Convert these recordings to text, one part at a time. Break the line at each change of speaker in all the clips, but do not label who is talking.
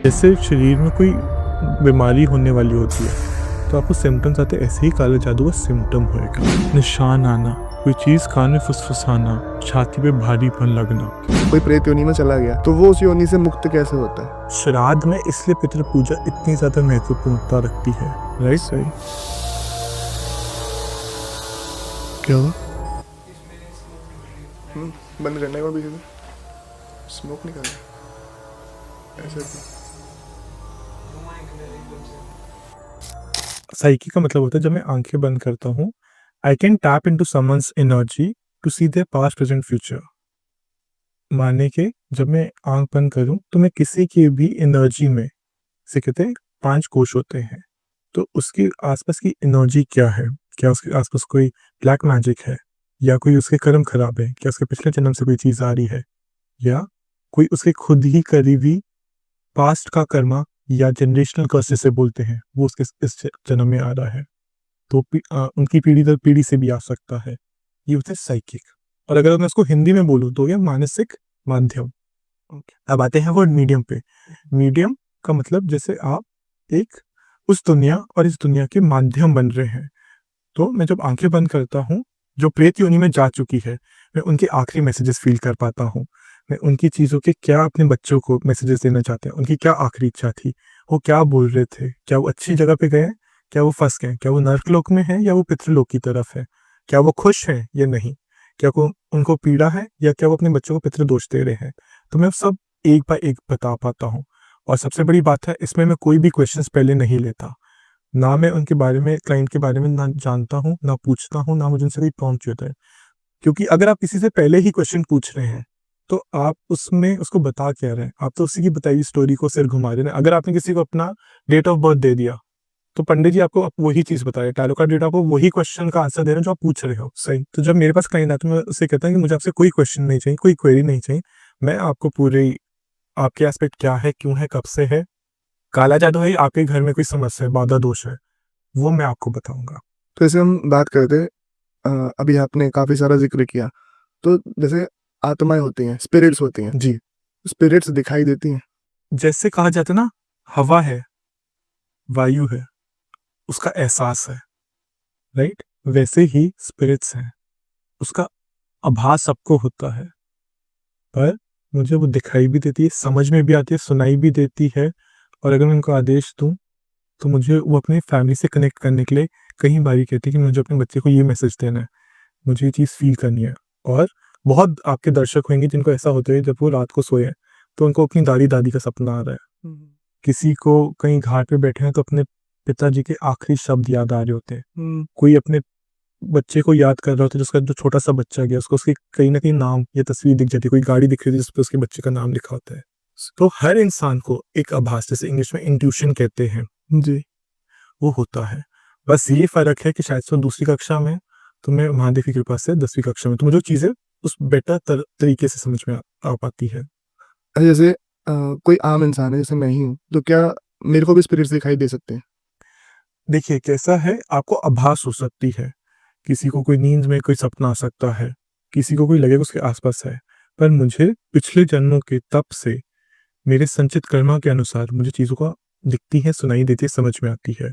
जैसे शरीर में कोई बीमारी होने वाली होती है तो आपको सिम्टम्स आते हैं, ऐसे ही काला जादू का सिम्टम होएगा। निशान आना, कोई चीज़ कान में फुसफुसाना, छाती पे भारीपन लगना।
कोई प्रेत योनि में चला गया तो वो उस योनि से मुक्त कैसे होता है?
श्राद्ध में इसलिए पितृ पूजा इतनी ज़्यादा महत्वपूर्णता रखती है। राइट, सही।
क्या हुआ? बंद करने को भी स्मोक निकाल ऐसे तो।
साइकी का मतलब होता है जब मैं आंखें बंद करता हूँ, I can tap into someone's energy to see their past present future. माने के जब मैं आंख बंद करूं तो मैं किसी की भी एनर्जी में से कहते हैं 5 कोश होते हैं, तो उसके आसपास की एनर्जी क्या है, क्या उसके आसपास कोई ब्लैक मैजिक है, या कोई उसके कर्म खराब है, क्या उसके पिछले जन्म से कोई चीज़ आ रही है, या कोई उसके खुद ही करीबी पास्ट का कर्मा या जनरेशनल कर्स जिसे बोलते हैं वो उसके इस जन्म में आ रहा है, तो उनकी पीढ़ी दर पीढ़ी से भी आ सकता है। ये होता है साइकिक। और अगर मैं उसको हिंदी में बोलूँ तो ये मानसिक माध्यम। अब आते हैं वर्ड मीडियम पे। मीडियम का मतलब जैसे आप एक उस दुनिया और इस दुनिया के माध्यम बन रहे हैं। तो मैं जब आंखें बंद करता हूँ, जो प्रेत योनि में जा चुकी है, मैं उनके आखिरी मैसेजेस फील कर पाता हूँ। मैं उनकी चीज़ों के क्या अपने बच्चों को मैसेजेस देना चाहते हैं, उनकी क्या आखिरी इच्छा थी, वो क्या बोल रहे थे, क्या वो अच्छी जगह पे गए, क्या वो फंस गए, क्या वो नर्कलोक में है या वो पितृलोक की तरफ है, क्या वो खुश है या नहीं, क्या को उनको पीड़ा है या क्या वो अपने बच्चों को पितृदोष दे रहे हैं। तो मैं सब एक बाय एक बता पाता हूँ। और सबसे बड़ी बात है, इसमें मैं कोई भी क्वेश्चंस पहले नहीं लेता। ना मैं उनके बारे में, क्लाइंट के बारे में ना जानता हूँ, ना पूछता हूँ, ना मुझे उनसे कोई प्रॉम्प्ट होता है। क्योंकि अगर आप किसी से पहले ही क्वेश्चन पूछ रहे हैं तो आप उसमें उसको बता क्या रहे हैं, आप तो उसी की बताई हुई स्टोरी को सिर घुमा रहे हैं। अगर आपने किसी को अपना डेट ऑफ बर्थ दे दिया तो पंडित जी आपको वही चीज बता रहे हैं, टैरो कार्ड डेटा आपको वही क्वेश्चन का आंसर दे रहे हैं जो आप पूछ रहे हो। सही। तो जब मेरे पास क्लाइंट आता है, मैं उससे कहता हूँ कि मुझे आपसे कोई क्वेश्चन नहीं चाहिए, कोई क्वेरी नहीं चाहिए, मैं आपको पूरी आपके एस्पेक्ट क्या है, क्यों है, कब से है, काला जादू है, आपके घर में कोई समस्या है, बाधा दोष है, वो मैं आपको बताऊंगा।
तो ऐसे हम बात करते अभी आपने काफी सारा जिक्र किया, तो जैसे आत्माएं होती हैं, स्पिरिट्स होती हैं,
जी।
स्पिरिट्स दिखाई देती हैं।
जैसे कहा जाता है ना, हवा है, वायु है, उसका एहसास है, राइट, वैसे ही स्पिरिट्स हैं, उसका आभास सबको होता है, पर मुझे वो दिखाई भी देती है, समझ में भी आती है, सुनाई भी देती है। और अगर मैं उनको आदेश दूं तो मुझे वो अपनी फैमिली से कनेक्ट करने के लिए कई बारी कहती है कि मुझे अपने बच्चे को ये मैसेज देना है, मुझे ये चीज़ फील करनी है। और बहुत आपके दर्शक होंगे जिनको ऐसा होता है जब वो रात को सोए तो उनको अपनी दादी दादी का सपना आ रहा है, किसी को कहीं घाट पे बैठे हैं तो अपने पिताजी के आखिरी शब्द याद आ रहे होते हैं, कोई अपने बच्चे को याद कर रहा होता है, जिसका जो छोटा सा बच्चा गया उसको उसकी कहीं ना कहीं नाम या तस्वीर दिख जाती है, कोई गाड़ी दिख रही है जिसपे उसके बच्चे का नाम लिखा होता है। तो हर इंसान को एक आभास, जैसे इंग्लिश में इंट्यूशन कहते हैं जी, वो होता है। बस ये फर्क है कि शायद से वो दूसरी कक्षा में, तो मैं महादेव की कृपा से 10वीं कक्षा में, तो मुझे चीजें उस बेटर तरीके से समझ में आ पाती है।
अच्छा, जैसे कोई आम इंसान है जैसे मैं ही हूँ, तो क्या मेरे को भी स्पिरिट्स दिखाई दे सकते हैं?
देखिए कैसा है, आपको आभास हो सकती है, किसी को कोई नींद में कोई सपना आ सकता है, किसी को कोई लगेगा उसके आसपास है, पर मुझे पिछले जन्मों के तप से मेरे संचित कर्मा के अनुसार मुझे चीज़ों का दिखती है, सुनाई देती है, समझ में आती है।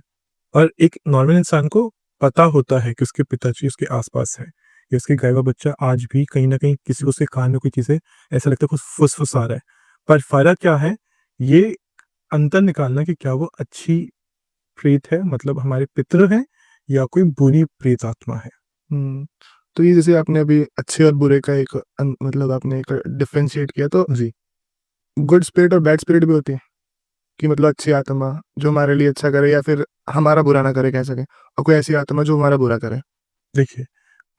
और एक नॉर्मल इंसान को पता होता है कि उसके पिताजी उसके आसपास है, या उसके गाय हुआ बच्चा आज भी कहीं ना कहीं किसी को उसके कान में कोई चीज़ें ऐसा लगता है कुछ फुस आ रहा है। पर फर्क क्या है, ये अंतर निकालना कि क्या वो अच्छी प्रेत है, मतलब हमारे पितृ हैं, या कोई बुरी प्रेत आत्मा है।
तो ये जैसे आपने अभी अच्छे और बुरे का एक मतलब आपने एक डिफरेंशिएट किया, तो
जी।
गुड स्पिरिट और बैड स्पिरिट भी होती है कि मतलब अच्छी आत्मा जो हमारे लिए अच्छा करे या फिर हमारा बुरा ना करे, कह सके, और कोई ऐसी आत्मा जो हमारा बुरा करे।
देखिए,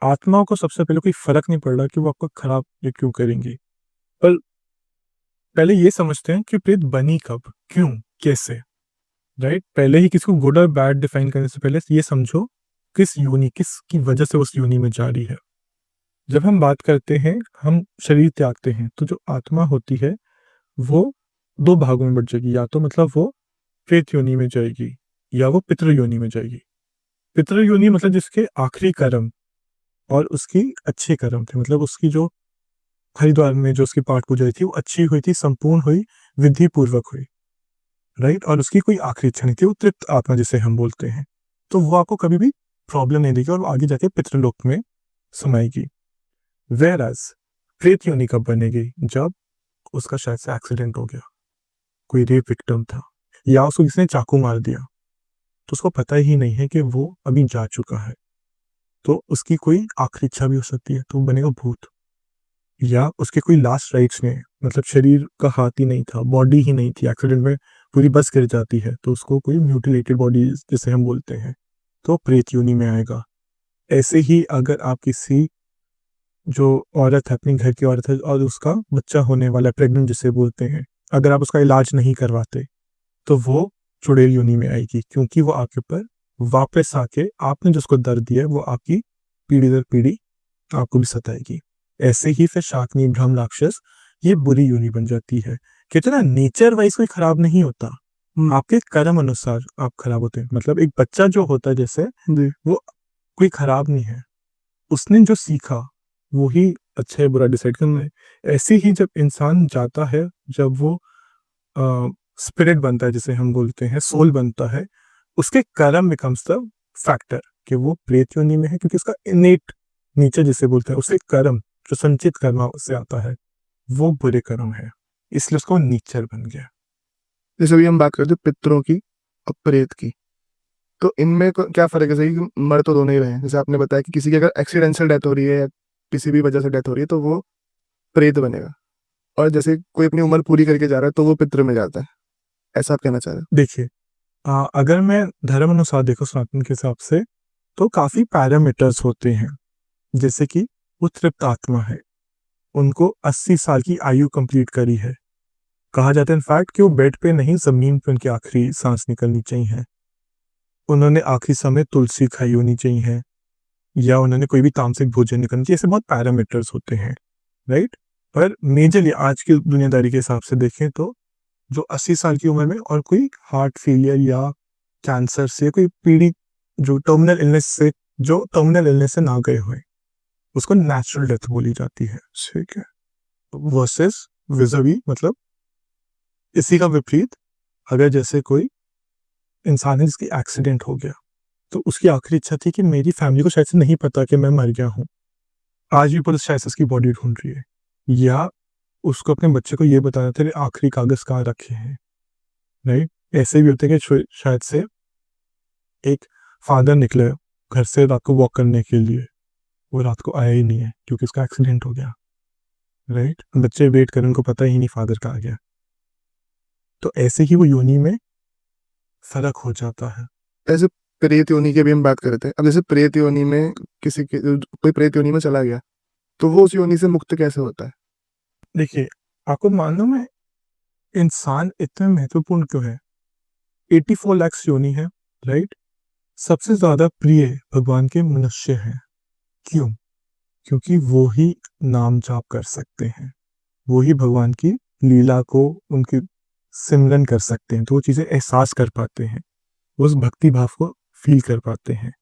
आत्माओं को सबसे पहले कोई फर्क नहीं पड़ रहा कि वो आपको खराब या क्यों करेंगी, पर पहले ये समझते हैं कि प्रेत बनी कब, क्यों, कैसे। राइट, पहले ही किसी को गुड और बैड डिफाइन करने से पहले ये समझो किस योनि, किसकी वजह से उस योनि में जा रही है। जब हम बात करते हैं, हम शरीर त्यागते हैं, तो जो आत्मा होती है वो 2 भागों में बढ़ जाएगी, या तो मतलब वो प्रेत योनि में जाएगी या वो पितृ योनि में जाएगी। पितृ योनि मतलब जिसके आखिरी कर्म और उसकी अच्छे कर्म थे, मतलब उसकी जो हरिद्वार में जो उसकी पाठ पूजा हुई थी वो अच्छी हुई थी, संपूर्ण हुई, विधि पूर्वक हुई। राइट, और उसकी कोई आखिरी इच्छा नहीं थी, वो तृप्त आत्मा जिसे हम बोलते हैं। तो वो आपको कभी भी प्रॉब्लम नहीं देगी और वो आगे जाके पितृलोक में समाएगी। वेयर एज प्रेत योनि कब बनेगी? जब उसका शायद से एक्सीडेंट हो गया, कोई रेप विक्टिम था, या उसको किसी ने चाकू मार दिया, तो उसको पता ही नहीं है कि वो अभी जा चुका है, तो उसकी कोई आखिरी इच्छा भी हो सकती है, तो वो बनेगा भूत। या उसके कोई लास्ट राइट्स में, मतलब शरीर का हाथ ही नहीं था, बॉडी ही नहीं थी, एक्सीडेंट में पूरी बस गिर जाती है, तो उसको कोई म्यूटिलेटेड बॉडी जिसे हम बोलते हैं, तो प्रेत योनि में आएगा। ऐसे ही अगर आप किसी जो औरत है, अपनी घर की औरत है, और उसका बच्चा होने वाला है, प्रेग्नेंट जिसे बोलते हैं, अगर आप उसका इलाज नहीं करवाते, तो वो चुड़ैल योनि में आएगी, क्योंकि वो आपके ऊपर वापस आके आपने जिसको दर्द दिया है वो आपकी पीढ़ी दर पीढ़ी आपको भी सताएगी। ऐसे ही फिर शाकनी, ब्रह्म, राक्षस, ये बुरी योनि बन जाती है। कहते हैं ना, नेचर वाइज कोई खराब नहीं होता, आपके कर्म अनुसार आप खराब होते हैं। मतलब एक बच्चा जो होता है जैसे,
जी
वो कोई खराब नहीं है, उसने जो सीखा वो ही अच्छा है बुरा डिसाइड करना है। ऐसे ही जब इंसान जाता है, जब वो स्पिरिट बनता है जिसे हम बोलते हैं, सोल बनता है, उसके कर्म बिकम्स द फैक्टर कि वो प्रेत योनि में है, क्योंकि उसका इनेट नेचर जिसे बोलते हैं, उसके कर्म जो संचित कर्म उससे आता है वो बुरे कर्म है, इसलिए उसको नीचर बन गया।
जैसे अभी हम बात करते हैं पितरों की और प्रेत की, तो इनमें क्या फर्क है? सही कि मर तो दोनों ही रहे हैं। जैसे आपने बताया कि किसी की अगर एक्सीडेंशियल डेथ हो रही है या किसी भी वजह से डेथ हो रही है तो वो प्रेत बनेगा, और जैसे कोई अपनी उम्र पूरी करके जा रहा है तो वो पितृ में जाता है। ऐसा आप कहना चाह रहे
देखिए, अगर मैं धर्म अनुसार देखो, सनातन के हिसाब से, तो काफी पैरामीटर्स होते हैं। जैसे कि वो तृप्त आत्मा है, उनको 80 साल की आयु कंप्लीट करी है, कहा जाता है इनफैक्ट कि वो बेड पे नहीं, जमीन पे उनकी आखिरी सांस निकलनी चाहिए, उन्होंने आखिरी समय तुलसी खाई होनी चाहिए, या उन्होंने कोई भी तामसिक भोजन नहीं करना चाहिए। ऐसे बहुत पैरामीटर्स होते हैं, राइट। पर मेजरली आज की दुनियादारी के हिसाब से देखें तो जो 80 साल की उम्र में और कोई हार्ट फेलियर या कैंसर से, कोई पीड़ित, जो टर्मिनल इलनेस से ना गए हुए, उसको नेचुरल डेथ बोली जाती है, ठीक है। वर्सेस विजवी, मतलब इसी का विपरीत, अगर जैसे कोई इंसान है जिसकी एक्सीडेंट हो गया, तो उसकी आखिरी इच्छा थी कि मेरी फैमिली को शायद से नहीं पता कि मैं मर गया हूँ, आज भी पुलिस शायद से उसकी बॉडी ढूंढ रही है, या उसको अपने बच्चे को ये बताना था कि आखिरी कागज कहाँ रखे हैं, राइट। ऐसे भी होते हैं कि शायद से एक फादर निकले घर से रात को वॉक करने के लिए, वो रात को आया ही नहीं है क्योंकि उसका एक्सीडेंट हो गया, राइट। बच्चे वेट करें, उनको पता ही नहीं फादर कहाँ गया। तो ऐसे ही वो योनि में फर्क हो जाता है।
हैं? ऐसे प्रेत योनि की भी हम बात कर रहे थे। अब जैसे प्रेत योनि में किसी के कोई प्रेत योनि में चला गया तो वो उस योनि से मुक्त कैसे होता है?
देखिए, आपको मालूम है इंसान इतने महत्वपूर्ण क्यों है? 84 लाख योनि है, राइट। सबसे ज्यादा प्रिय भगवान के मनुष्य हैं। क्यों? क्योंकि वो ही नाम जाप कर सकते हैं, वो ही भगवान की लीला को, उनकी सिमरन कर सकते हैं, तो वो चीजें एहसास कर पाते हैं, उस भक्ति भाव को फील कर पाते हैं,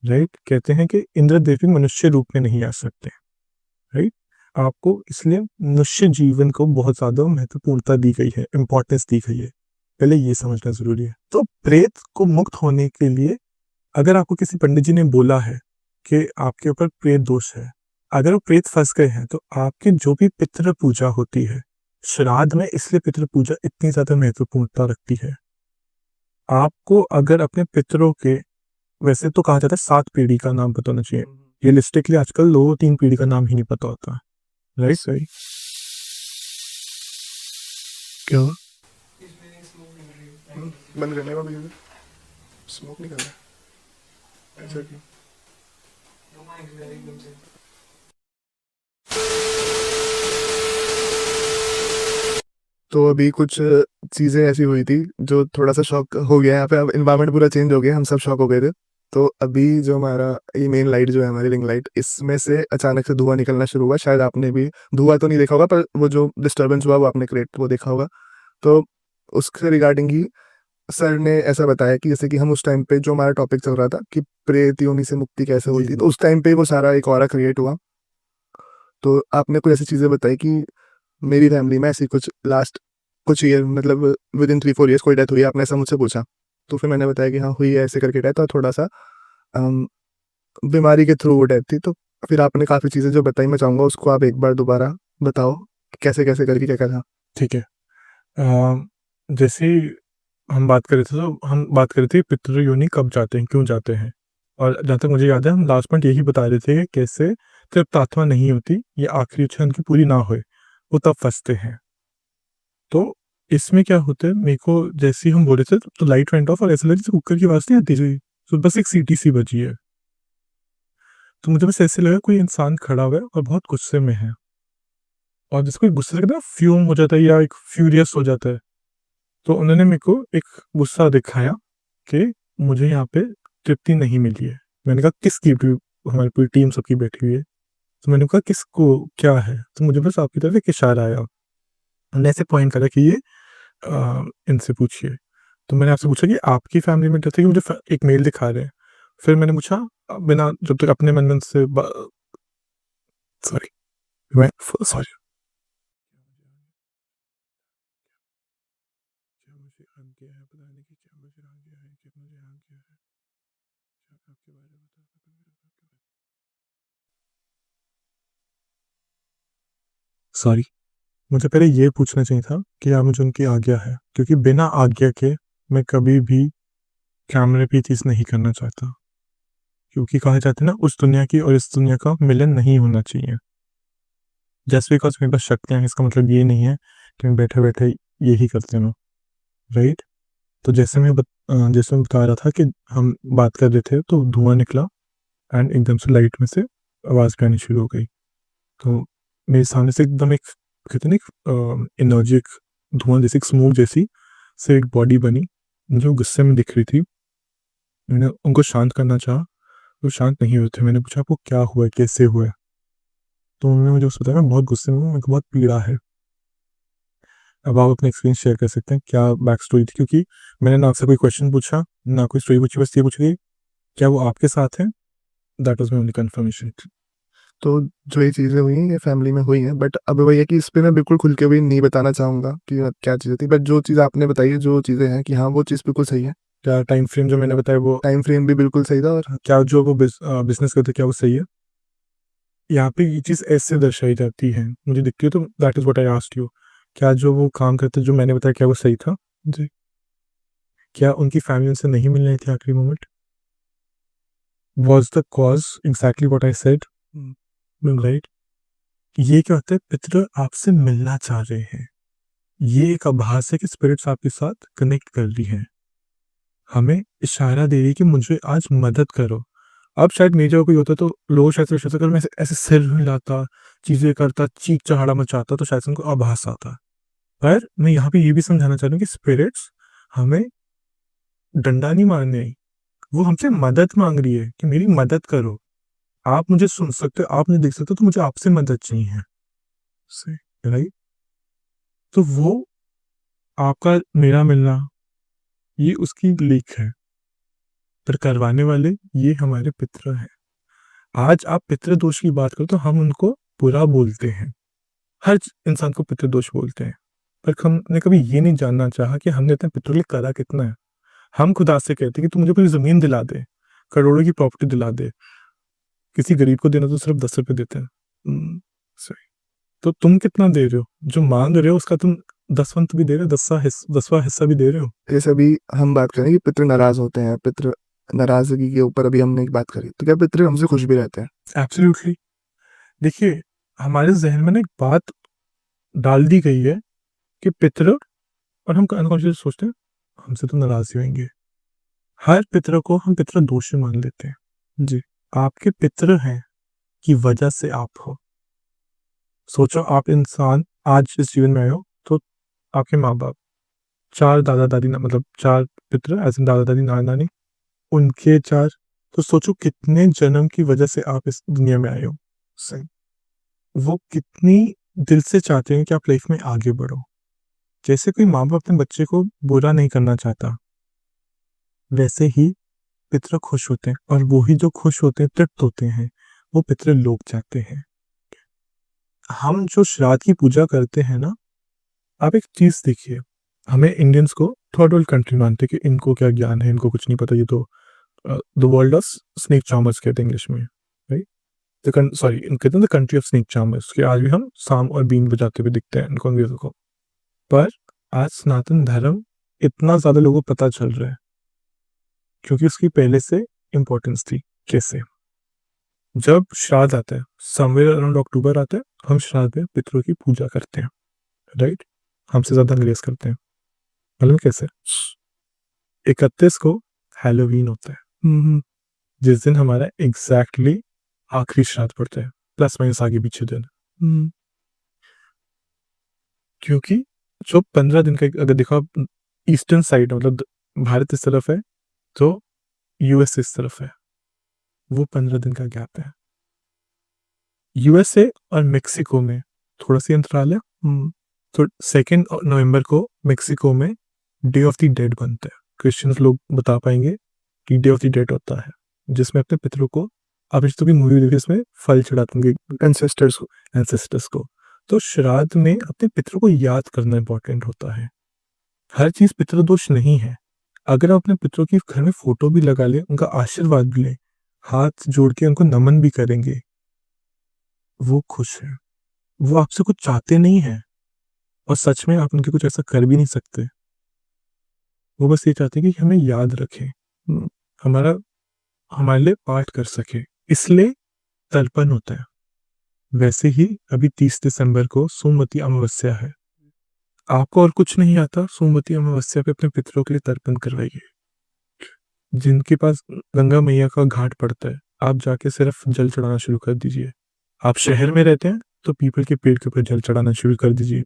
राइट। कहते हैं कि इंद्रदेव भी मनुष्य रूप में नहीं आ सकते, राइट। आपको इसलिए मनुष्य जीवन को बहुत ज्यादा महत्वपूर्णता दी गई है, इंपॉर्टेंस दी गई है, पहले ये समझना जरूरी है। तो प्रेत को मुक्त होने के लिए, अगर आपको किसी पंडित जी ने बोला है कि आपके ऊपर प्रेत दोष है, अगर वो प्रेत फंस गए हैं, तो आपकी जो भी पितृ पूजा होती है श्राद्ध में, इसलिए पितृ पूजा इतनी ज्यादा महत्वपूर्णता रखती है। आपको अगर अपने पितरों के, वैसे तो कहा जाता है 7 पीढ़ी का नाम पता होना चाहिए, रियलिस्टिकली आजकल 2-3 पीढ़ी का नाम ही नहीं पता होता, राइट। सही
क्या हुआ? बंद करने का भी स्मोक नहीं कर रहा। ऐसा क्यों? तो अभी कुछ चीज़ें ऐसी हुई थी जो थोड़ा सा शॉक हो गया यहाँ पे। अब इन्वायरमेंट पूरा चेंज हो गया, हम सब शॉक हो गए थे। तो अभी जो हमारा ये मेन लाइट जो है, हमारी रिंग लाइट, इसमें से अचानक से धुआं निकलना शुरू हुआ। शायद आपने भी धुआं तो नहीं देखा होगा, पर वो जो डिस्टर्बेंस हुआ वो आपने क्रिएट वो देखा होगा। तो उसके रिगार्डिंग ही सर ने ऐसा बताया कि जैसे कि हम उस टाइम पे जो हमारा टॉपिक चल रहा था कि प्रेत योनि से मुक्ति कैसे होती है, तो उस टाइम पे वो सारा एक ऑरा क्रिएट हुआ। तो आपने कुछ ऐसी चीज़ें बताई कि मेरी फैमिली में ऐसी कुछ लास्ट कुछ ईयर मतलब विदिन 3-4 ईयर्स कोई डेथ हुई है, आपने ऐसा मुझसे पूछा। तो फिर मैंने बताया कि हाँ, हुई है ऐसे करके डेथ और थोड़ा-सा अम, बीमारी के थ्रू वो डेथ थी। तो फिर आपने काफ़ी चीज़ें जो बताई, मैं चाहूँगा उसको आप एक बार दोबारा बताओ, कैसे-कैसे करके क्या-क्या था?
ठीक है। जैसे हम बात कर रहे थे तो हम बात कर रहे थे पितृ योनि कब जाते हैं, क्यों जाते हैं? और जहाँ तक मुझे याद है हम लास्ट पॉइंट यही बता रहे थे कि कैसे तृप्त आत्मा नहीं होती, ये आखिरी इच्छा उनकी पूरी ना होए, वो तब फँसते हैं। तो इसमें क्या होता है, मेरे को जैसे ही हम बोल रहे थे तो लाइट वेंट ऑफ और ऐसा लगा जैसे कुकर की आवाज़ नहीं आती थी, तो बस एक सीटी सी बजी है। तो मुझे बस ऐसे लगा कोई इंसान खड़ा हुआ है और बहुत गुस्से में है, और जिसको गुस्से से कहते हैं ना फ्यूम हो जाता है या एक फ्यूरियस हो जाता है। तो उन्होंने मेरे को एक गुस्सा दिखाया कि मुझे यहाँ पे तृप्ति नहीं मिली है। मैंने कहा किसकी? हमारी पूरी टीम सबकी बैठी हुई है। तो मैंने कहा किसको क्या है? तो मुझे बस आपकी तरफ एक इशारा आया। उन्होंने ऐसे पॉइंट करा कि ये इनसे पूछिए। तो मैंने आपसे पूछा कि आपकी फैमिली में जैसे कि मुझे एक मेल दिखा रहे हैं। फिर मैंने पूछा बिना जब तक अपने मन में से सॉरी मैं सॉरी सॉरी, मुझे पहले ये पूछना चाहिए था कि क्या मुझे उनकी आज्ञा है, क्योंकि बिना आज्ञा के मैं कभी भी कैमरे पे ये चीज़ नहीं करना चाहता। क्योंकि कहा जाता है ना, उस दुनिया की और इस दुनिया का मिलन नहीं होना चाहिए। जस्ट बिकॉज़ मेरे पास शक्तियाँ हैं इसका मतलब ये नहीं है कि मैं बैठे-बैठे यही करते रहूँ, राइट? तो जैसे मैं बता रहा था कि हम बात कर रहे थे तो धुआँ निकला एंड एकदम से लाइट में से आवाज़ भी आनी शुरू हो गई। तो मेरे सामने से एकदम एक कहते हैं ना एक एनर्जी, एक धुआँ जैसी, एक स्मोक जैसी से एक बॉडी बनी, मुझे वो गुस्से में दिख रही थी। मैंने उनको शांत करना चाहा, वो शांत नहीं हुए थे। मैंने पूछा आपको क्या हुआ है? कैसे हुआ है? तो उन्होंने मुझे उस बताया मैं बहुत गुस्से में हूँ, मेरे को बहुत पीड़ा है। अब आप अपना एक्सपीरियंस शेयर कर सकते हैं, क्या बैक स्टोरी थी? क्योंकि मैंने ना आपसे कोई क्वेश्चन पूछा, ना कोई स्टोरी पूछी, बस ये पूछा कि क्या वो आपके साथ हैं? That was my only confirmation.
तो जो ये चीज़ें हुई हैं, ये फैमिली में हुई हैं, बट अब वही है कि इस पे मैं बिल्कुल खुल के भी नहीं बताना चाहूँगा कि क्या चीज़ें थी। बट जो चीज़ आपने बताई है, जो चीज़ें हैं कि हाँ, वो चीज़ बिल्कुल सही है।
क्या टाइम फ्रेम जो मैंने बताया वो
टाइम फ्रेम भी बिल्कुल सही था और
क्या जो वो बिज़नेस करते क्या वो सही है? यहाँ पे ये चीज़ ऐसे दर्शाई जाती है, मुझे दिखती है तो that is what I asked you. क्या जो वो काम करते जो मैंने बताया क्या वो सही था? जी। क्या उनकी फैमिली उनसे नहीं मिल रही थी आखिरी moment? Was the cause exactly what I said? Right? ये क्या होता है, पितृ आपसे मिलना चाह रहे हैं। ये एक आभास है कि स्पिरिट्स आपके साथ कनेक्ट कर रही हैं। हमें इशारा दे रही है कि मुझे आज मदद करो। अब शायद मेरी जगह कोई होता तो लोग शायद सोचते अगर मैं ऐसे ऐसे सिर हिलाता, चीज़ें करता, चीख-चहाड़ा मचाता तो शायद से उनको आभास आता। पर मैं यहाँ पे ये भी समझाना चाह रहा हूँ कि स्पिरिट्स हमें डंडा नहीं मारने आई, वो हमसे मदद माँग रही है कि मेरी मदद करो। आप मुझे सुन सकते हो, आप मुझे देख सकते हो, तो मुझे आपसे मदद चाहिए। सही, राइट? तो वो आपका मेरा मिलना, ये उसकी लीक है, पर करवाने वाले ये हमारे पितृ हैं। आज आप पितृदोष की बात करो तो हम उनको बुरा बोलते हैं। हर इंसान को पितृदोष बोलते हैं, पर हमने कभी ये नहीं जानना चाहा कि हमने अपने पितरों के लिए करा कितना है। हम खुदा से कहते हैं कि तू मुझे पूरी ज़मीन दिला दे, करोड़ों की प्रॉपर्टी दिला दे। किसी गरीब को देना तो सिर्फ़ ₹10 देते हैं। सही। तो तुम कितना दे रहे हो? जो माँग रहे हो उसका तुम 10वां भी दे रहे हो, 10वां हिस्सा भी दे रहे हो।
जैसे अभी हम बात करें कि पितृ नाराज़ होते हैं, पितृ नाराज़गी के ऊपर अभी हमने एक बात करी, तो क्या पितृ हमसे खुश भी रहते हैं?
एब्सोल्युटली। देखिए, हमारे ज़हन में ना एक बात डाल दी गई है कि पितृ, और हम अनकॉन्शियस सोचते हैं हमसे तो नाराज़ ही होंगे। हर पितरों को हम पितृदोषी मान लेते हैं। जी, आपके पितृ हैं की वजह से आप हो। सोचो आप इंसान आज इस जीवन में आए हो तो आपके माँ-बाप, 4 दादा-दादी ना मतलब 4 पितृ एज़ इन दादा-दादी, नाना-नानी, उनके 4, तो सोचो कितने जन्म की वजह से आप इस दुनिया में आए हो। सही। वो कितनी दिल से चाहते हैं कि आप लाइफ में आगे बढ़ो। जैसे कोई माँ-बाप अपने बच्चे को बुरा नहीं करना चाहता, वैसे ही पितृ खुश होते हैं, और वो ही जो खुश होते हैं, तृप्त होते हैं, वो पितृ लोक जाते हैं। हम जो श्राद्ध की पूजा करते हैं ना, आप एक चीज़ देखिए, हमें इंडियंस को थर्ड वर्ल्ड कंट्री मानते हैं कि इनको क्या ज्ञान है, इनको कुछ नहीं पता, ये तो the world of snake charmers कहते हैं इंग्लिश में, राइट? सॉरी, कहते हैं the country of snake charmers, कि आज भी हम सांप और बीन बजाते हुए दिखते हैं इनको, अंग्रेजों को। पर आज सनातन धर्म इतना ज़्यादा लोगों को पता चल रहा है क्योंकि उसकी पहले से इम्पोर्टेंस थी। कैसे? जब श्राद्ध आता है, समवेयर अराउंड अक्टूबर आता है, हम श्राद्ध में पितरों की पूजा करते हैं, राइट? हमसे ज़्यादा अंग्रेज करते हैं। मालूम कैसे? 31 को हैलोवीन होता है, जिस दिन हमारा एग्जैक्टली आखिरी श्राद्ध पड़ता है, प्लस माइनस आगे पीछे दिन। क्योंकि जो 15 दिन का, अगर देखो आप ईस्टर्न साइड, मतलब भारत इस तरफ है तो यूएस इस तरफ है, वो 15 दिन का गैप है। यूएसए और मेक्सिको में थोड़ा सा अंतराल है। तो 2 नवंबर को मेक्सिको में डे ऑफ द डेड बनता है। क्रिश्चियंस लोग बता पाएंगे कि डे ऑफ द डेड होता है, जिसमें अपने पितरों को, आप इस तो की मूवी देखिए, इसमें फल चढ़ाते होंगे एंसेस्टर्स को। तो श्राद्ध में अपने पितरों को याद करना इंपॉर्टेंट होता है। हर चीज पितृदोष नहीं है। अगर आप अपने पितरों की घर में फोटो भी लगा ले, उनका आशीर्वाद भी ले, हाथ जोड़ के उनको नमन भी करेंगे, वो खुश है। वो आपसे कुछ चाहते नहीं है, और सच में आप उनके कुछ ऐसा कर भी नहीं सकते। वो बस ये चाहते हैं कि हमें याद रखें, हमारा हमारे लिए पाठ कर सके, इसलिए तर्पण होता है। वैसे ही अभी 30 दिसंबर को सोमवती अमावस्या है। आपको और कुछ नहीं आता, सोमवती अमावस्या पे अपने पितरों के लिए तर्पण करवाइए। जिनके पास गंगा मैया का घाट पड़ता है, आप जाके सिर्फ जल चढ़ाना शुरू कर दीजिए। आप शहर में रहते हैं तो पीपल के पेड़ के ऊपर जल चढ़ाना शुरू कर दीजिए,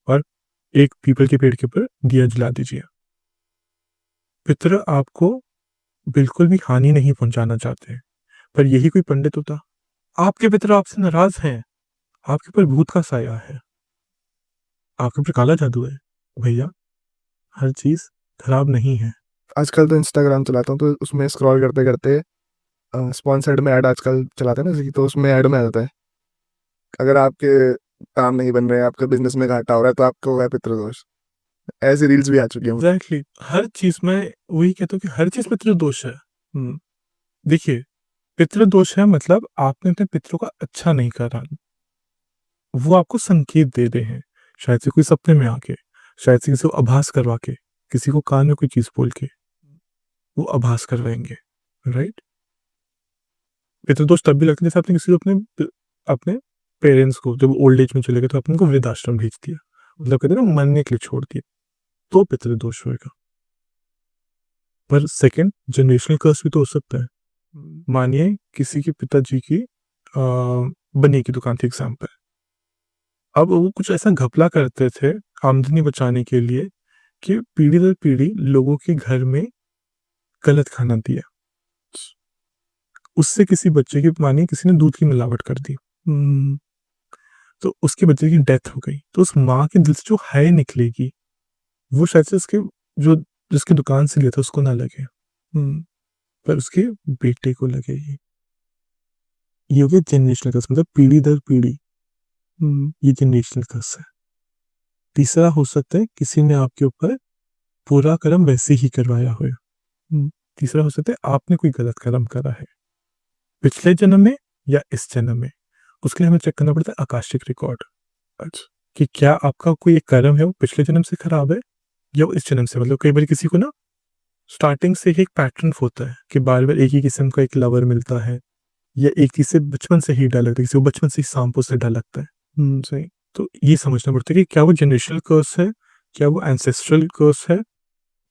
और एक पीपल के पेड़ के ऊपर दिया जला दीजिए। पितर आपको बिल्कुल भी हानि नहीं पहुंचाना चाहते, पर यही कोई पंडित होता, आपके पितर आपसे नाराज हैं, आपके ऊपर भूत का साया है, आपके ऊपर काला जादू है। भैया, हर चीज खराब नहीं है।
आजकल तो इंस्टाग्राम चलाता हूँ, तो उसमें स्क्रॉल करते करते स्पॉन्सर्ड में ऐड आजकल चलाते हैं ना, जैसे कि, तो उसमें ऐड में आ जाता है, अगर आपके काम नहीं बन रहे हैं, आपके बिजनेस में घाटा हो रहा है, तो आपको है पितृदोष। ऐसी रील्स भी आ चुकी हैं।
एग्जैक्टली, हर चीज में वही कहता हूँ कि हर चीज पितृदोष है। देखिए, पितृदोष है मतलब आपने अपने पितरों का अच्छा नहीं करा, वो आपको संकेत दे रहे हैं, शायद से कोई सपने में आके, शायद से किसी को आभास करवा के, किसी को कान में कोई चीज बोल के वो आभास करवाएंगे, राइट? पितृदोष तब भी लगता है जैसे आपने किसी को अपने अपने पेरेंट्स को, जब ओल्ड एज में चले गए तो आपने उनको वृद्धाश्रम भेज दिया, मतलब कहते हैं ना, मरने के लिए छोड़ दिया, तो पितृदोष होगा। पर सेकंड, जनरेशनल कर्स भी तो हो सकता है। मानिए किसी के पिताजी की बनी की दुकान थी, एग्जाम्पल, अब वो कुछ ऐसा घपला करते थे आमदनी बचाने के लिए कि पीढ़ी दर पीढ़ी लोगों के घर में गलत खाना दिया, उससे किसी बच्चे की, मानिए किसी ने दूध की मिलावट कर दी, तो उसके बच्चे की डेथ हो गई, तो उस माँ के दिल से जो है निकलेगी, वो शायद से उसके जो जिसकी दुकान से लिया था उसको ना लगे, पर उसके बेटे को लगेगी। ये हो गया जनरेशनल कर्स, मतलब पीढ़ी दर पीढ़ी, ये जनरेशनल कर्स है। तीसरा हो सकता है किसी ने आपके ऊपर पूरा कर्म वैसे ही करवाया हो। तीसरा हो सकता है आपने कोई गलत कर्म करा है पिछले जन्म में या इस जन्म में, उसके लिए हमें चेक करना पड़ता है आकाशिक रिकॉर्ड, कि क्या आपका कोई एक कर्म है वो पिछले जन्म से खराब है या वो इस जन्म से। मतलब कई बार किसी को ना स्टार्टिंग से ही एक पैटर्न होता है कि बार बार एक ही किस्म का एक लवर मिलता है, या एक चीज से बचपन से ही डर लगता है, किसी को बचपन से ही सांपों से डर लगता है। सही। तो ये समझना पड़ता है कि क्या वो जनरेशनल कर्स है, क्या वो एंसेस्ट्रल कर्स है,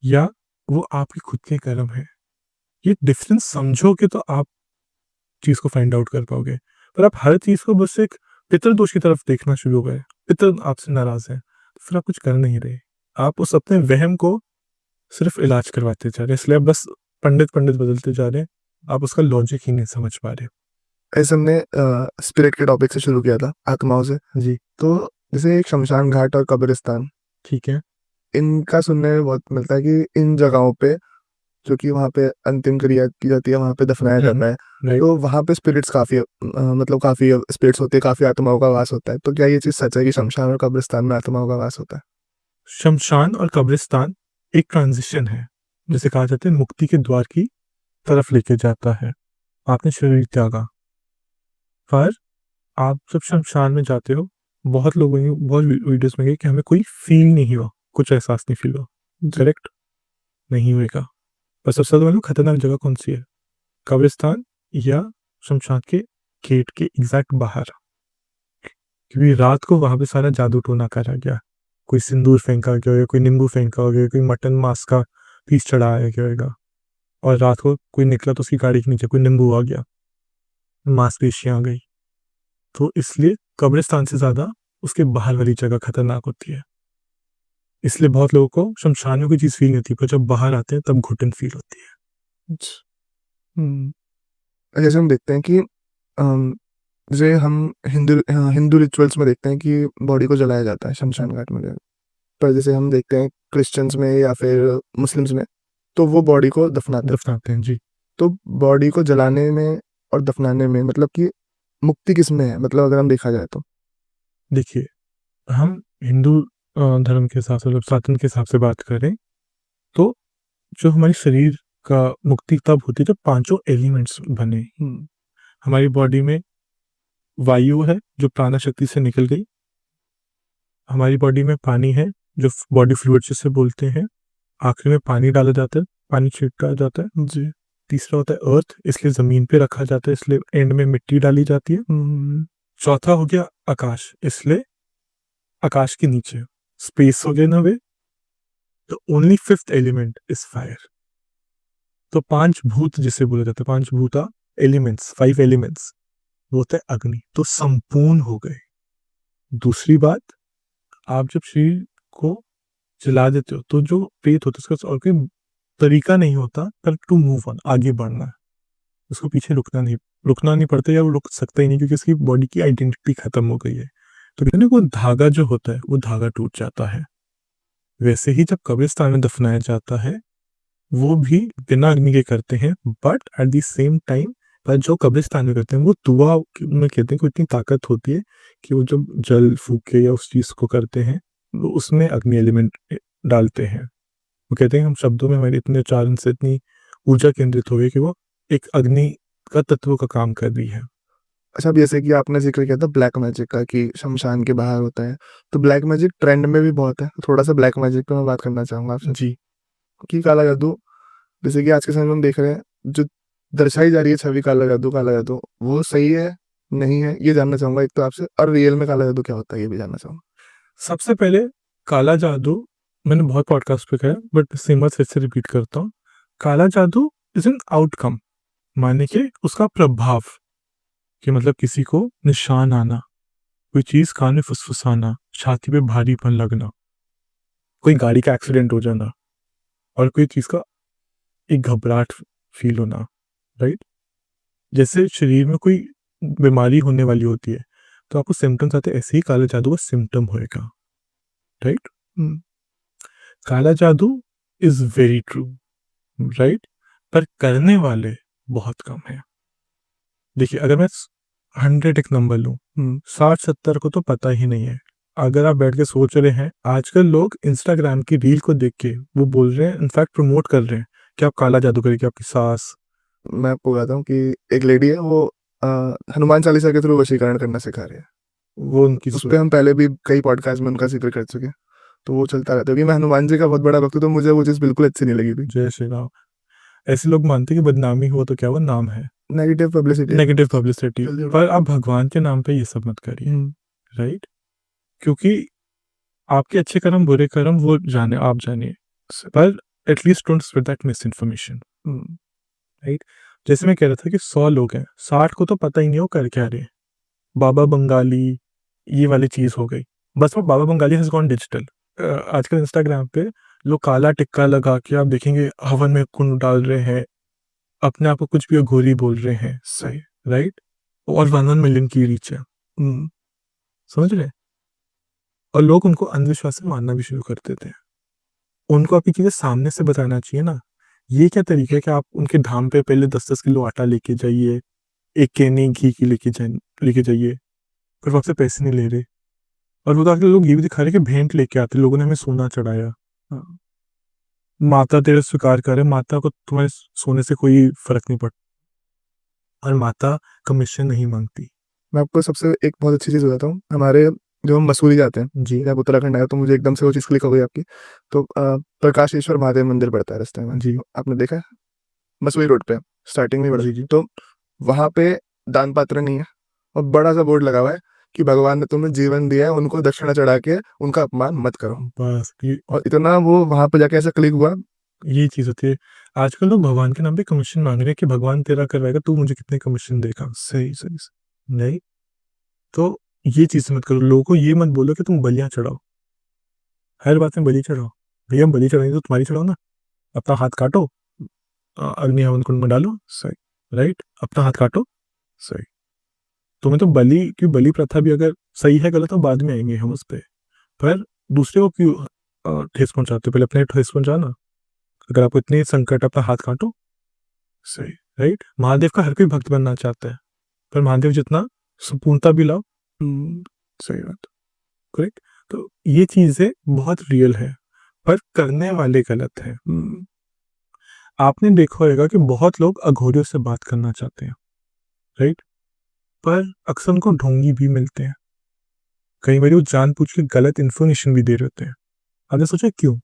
या वो आपके खुद के कर्म है। ये डिफरेंस समझोगे तो आप चीज को फाइंड आउट कर पाओगे। पर आप हर चीज को बस एक पितृदोष की तरफ देखना शुरू हो गए, पितर आपसे नाराज है, तो फिर आप कुछ कर नहीं रहे, आप उस अपने वहम को सिर्फ इलाज करवाते जा रहे हैं, इसलिए आप बस पंडित पंडित बदलते जा रहे हैं, आप उसका लॉजिक ही नहीं समझ पा रहे।
ऐसे हमने स्पिरिट के टॉपिक से शुरू किया था, आत्माओं से
जी,
तो जैसे एक शमशान घाट और कब्रिस्तान,
ठीक है।
इनका सुनने में बहुत मिलता है कि इन जगहों पे जो कि वहाँ पे अंतिम क्रिया की जाती है, वहाँ पे दफनाया जाता है।
राइट।
तो वहाँ पे स्पिरिट्स काफ़ी मतलब काफ़ी स्पिरिट्स होते हैं, काफ़ी आत्माओं का वास होता है। तो क्या ये चीज़ सच है कि शमशान और कब्रिस्तान में आत्माओं का वास होता है?
शमशान और कब्रिस्तान एक ट्रांजिशन है, जिसे कहा जाता है मुक्ति के द्वार की तरफ लेके जाता है। आपने शरीर त्यागा, पर आप जब शमशान में जाते हो, बहुत लोगों ने बहुत वीडियोस में गए कि हमें कोई फील नहीं हुआ, कुछ एहसास नहीं फील हुआ। करेक्ट नहीं हुएगा। पर सबसे ज्यादा मालूम खतरनाक जगह कौन सी है? कब्रिस्तान या शमशान के गेट के एग्जैक्ट बाहर, क्योंकि रात को वहां पे सारा जादू टोना करा गया। कोई सिंदूर फेंका गया होगा, कोई नींबू फेंका होगा, कोई मटन मांस का पीस चढ़ाया गया होगा, और रात को कोई निकला तो उसकी गाड़ी के नीचे कोई नींबू आ गया, मांसपेशियां आ गई। तो इसलिए कब्रिस्तान से ज्यादा उसके बाहर वाली जगह खतरनाक होती है। इसलिए बहुत लोगों को शमशान में कोई चीज फील नहीं होती, पर जब बाहर आते हैं तब घुटन फील होती है।
जैसे हम देखते हैं कि अम, जैसे हम हिंदू रिचुअल्स में देखते हैं कि बॉडी को जलाया जाता है शमशान घाट में जाकर। पर जैसे हम देखते हैं क्रिश्चियंस में या फिर मुस्लिम्स में, तो वो बॉडी को दफनाते हैं।
दफनाते हैं जी।
तो बॉडी को जलाने में और दफनाने में मतलब कि मुक्ति किस में है, मतलब अगर हम देखा जाए तो?
देखिए, हम हिंदू धर्म के हिसाब से, मतलब सनातन के हिसाब से बात करें, तो जो हमारे शरीर का मुक्ति तब होती है जब पांचों एलिमेंट्स बने। हमारी बॉडी में वायु है जो प्राण शक्ति से निकल गई, हमारी बॉडी में पानी है जो बॉडी फ्लूइड जिसे बोलते हैं, आखिरी में पानी डाला जाता है, पानी छिड़का जाता है जी। तीसरा होता है अर्थ, इसलिए जमीन पे रखा जाता है, इसलिए एंड में मिट्टी डाली जाती है। चौथा हो गया आकाश, इसलिए आकाश के नीचे स्पेस हो गया नवे। तो only fifth element is fire. तो पांच भूत जिसे बोला जाता है, पांच भूता एलिमेंट्स, 5 एलिमेंट्स, वो होता है अग्नि। तो संपूर्ण हो गए। दूसरी बात, आप जब शरीर को जला देते हो तो जो प्रेत होता है उसका और कोई तरीका नहीं होता पर टू मूव ऑन, आगे बढ़ना है, उसको पीछे रुकना नहीं पड़ता, या वो रुक सकता ही नहीं, क्योंकि उसकी बॉडी की आइडेंटिटी खत्म हो गई है। तो कहते हैं वो धागा जो होता है वो धागा टूट जाता है। वैसे ही जब कब्रिस्तान में दफनाया जाता है, वो भी बिना अग्नि के करते हैं, but at the same time पर जो कब्रिस्तान में करते हैं वो दुआ में कहते हैं कि इतनी ताकत होती है कि वो जब जल फूके या उस चीज को करते हैं, वो उसमें अग्नि एलिमेंट डालते हैं। वो कहते हैं हम शब्दों में हमारे इतने उच्चारण से इतनी ऊर्जा केंद्रित हो गई कि वो एक अग्नि का तत्व का काम कर रही है।
अच्छा, अब जैसे कि आपने जिक्र किया था ब्लैक मैजिक का कि शमशान के बाहर होता है, तो ब्लैक मैजिक ट्रेंड में भी बहुत है। थोड़ा सा ब्लैक मैजिक पे मैं बात करना चाहूंगा आपसे
जी।
कि काला जादू, जैसे कि आज के समय में हम देख रहे हैं, जो दर्शाई जा रही है छवि काला जादू वो सही है नहीं है, ये जानना चाहूंगा एक तो आपसे, और रियल में काला जादू क्या होता है ये भी जानना चाहूंगा।
सबसे पहले काला जादू, मैंने बहुत पॉडकास्ट पे कहा, बट सेम बात फिर से रिपीट करता हूँ। काला जादू इज एन आउटकम, माने कि उसका प्रभाव, कि मतलब किसी को निशान आना, कोई चीज कान में फुसफुसाना, छाती पे भारीपन लगना, कोई गाड़ी का एक्सीडेंट हो जाना, और कोई चीज का एक घबराहट फील होना। राइट। जैसे शरीर में कोई बीमारी होने वाली होती है तो आपको सिम्टम्स आते हैं, ऐसे ही काला जादू का सिम्टम होएगा। राइट। काला जादू इज वेरी ट्रू। राइट। पर करने वाले बहुत कम है। देखिए, अगर मैं 100 एक नंबर लूं, 60-70 को तो पता ही नहीं है। अगर आप बैठ के सोच रहे हैं, आजकल लोग इंस्टाग्राम की रील को देख के वो बोल रहे हैं, इनफैक्ट प्रमोट कर रहे हैं कि आप काला जादू करेंगे आपकी सास।
मैं आपको बताता हूँ कि एक लेडी है, वो अ, हनुमान चालीसा के थ्रू वशीकरण करना सिखा रही है।
वो उनकी
उस पर हम पहले भी कई पॉडकास्ट में उनका जिक्र कर चुके हैं, तो वो चलता रहता है कि मैं हनुमान जी का बहुत बड़ा भक्त हूँ, तो मुझे वो चीज़ बिल्कुल अच्छी नहीं लगी थी।
जय श्री राम। ऐसे लोग मानते हैं कि बदनामी हुआ तो क्या हुआ, नाम है,
नेगेटिव पब्लिसिटी।
Negative publicity. पर आप भगवान के नाम पे ये सब मत करिए। राइट। क्योंकि आपके अच्छे कर्म बुरे कर्म वो जाने, आप जानिए, पर at least don't spread that miss information. Right. जैसे मैं कह रहा था कि 100 लोग हैं, 60 को तो पता ही नहीं हो कर क्या रहे। बाबा बंगाली ये वाली चीज हो गई, बस वो बाबा बंगाली हैज गॉन डिजिटल। आजकल इंस्टाग्राम पे लोग काला टिक्का लगा के, आप देखेंगे हवन में कुंड डाल रहे हैं, अपने आप को कुछ भी अघोरी बोल रहे हैं। सही। राइट। और 1 मिलियन की रीच है। समझ रहे हैं? और लोग उनको अंधविश्वास से मानना भी शुरू कर देते हैं। उनको आपकी चीजें सामने से बताना चाहिए ना, ये क्या तरीका है कि आप उनके धाम पे पहले 10-10 किलो आटा लेके जाइए, 1 केनी घी की लेके जाइए, फिर वो आपसे पैसे नहीं ले रहे। और वो तो आके लोग ये भी दिखा रहे हैं कि भेंट लेके आते, लोगों ने हमें सोना चढ़ाया। हाँ, माता तेरा स्वीकार करे, माता को तुम्हारे सोने से कोई फ़र्क नहीं पड़ता और माता कमीशन नहीं माँगती।
मैं आपको सबसे एक बहुत अच्छी चीज़ बताता हूँ, हमारे जब हम मसूरी जाते हैं,
जी,
जब उत्तराखंड आए तो मुझे एकदम से वो चीज़ क्लिक हो गई आपकी, तो प्रकाशेश्वर महादेव मंदिर पड़ता है रास्ते में,
जी,
आपने देखा है? मसूरी रोड पे, स्टार्टिंग में ही पड़ता
जी,
है।
जी।
तो वहाँ पे दान पात्र नहीं है और बड़ा-सा बोर्ड लगा हुआ है कि भगवान ने तुम्हें जीवन दिया है, उनको दक्षिणा चढ़ा के उनका अपमान मत करो।
बस
और इतना वो वहाँ पे जाके ऐसा क्लिक हुआ।
ये चीज़ होती है। आजकल लोग भगवान के नाम पे कमीशन माँग रहे हैं कि भगवान तेरा करवाएगा, तू मुझे कितने कमीशन देगा?
सही, सही, सही।
नहीं, तो ये चीज़ मत करो। लोगों को ये मत बोलो कि तुम बलियाँ चढ़ाओ। हर बात में बलि चढ़ाओ। भैया हम बलि चढ़ाएँगे तो तुम्हारी चढ़ाओ ना। अपना हाथ काटो, अग्नि हवन कुंड में डालो,
सही,
राइट? अपना हाथ काटो।
सही।
तुम्हें तो बलि प्रथा भी अगर सही है गलत तो बाद में आएँगे हम उस पे। पर दूसरे को क्यों ठेस पहुँचाते हो? पहले अपने ठेस पहुँचाओ ना। अगर आपको इतनी संकट है, अपना हाथ काटो,
सही,
राइट? महादेव का हर कोई भक्त बनना चाहता है, पर महादेव जितना संपूर्णता भी लाओ,
सही बात।
करेक्ट? तो ये चीज़ें बहुत रियल है, पर करने वाले गलत हैं। आपने देखा होगा कि बहुत लोग अघोरियों से बात करना चाहते हैं, राइट? पर अक्सर उनको ढोंगी भी मिलते हैं। कई बार वो जानबूझ के गलत इन्फॉर्मेशन भी दे रहे होते हैं। आपने सोचा क्यों?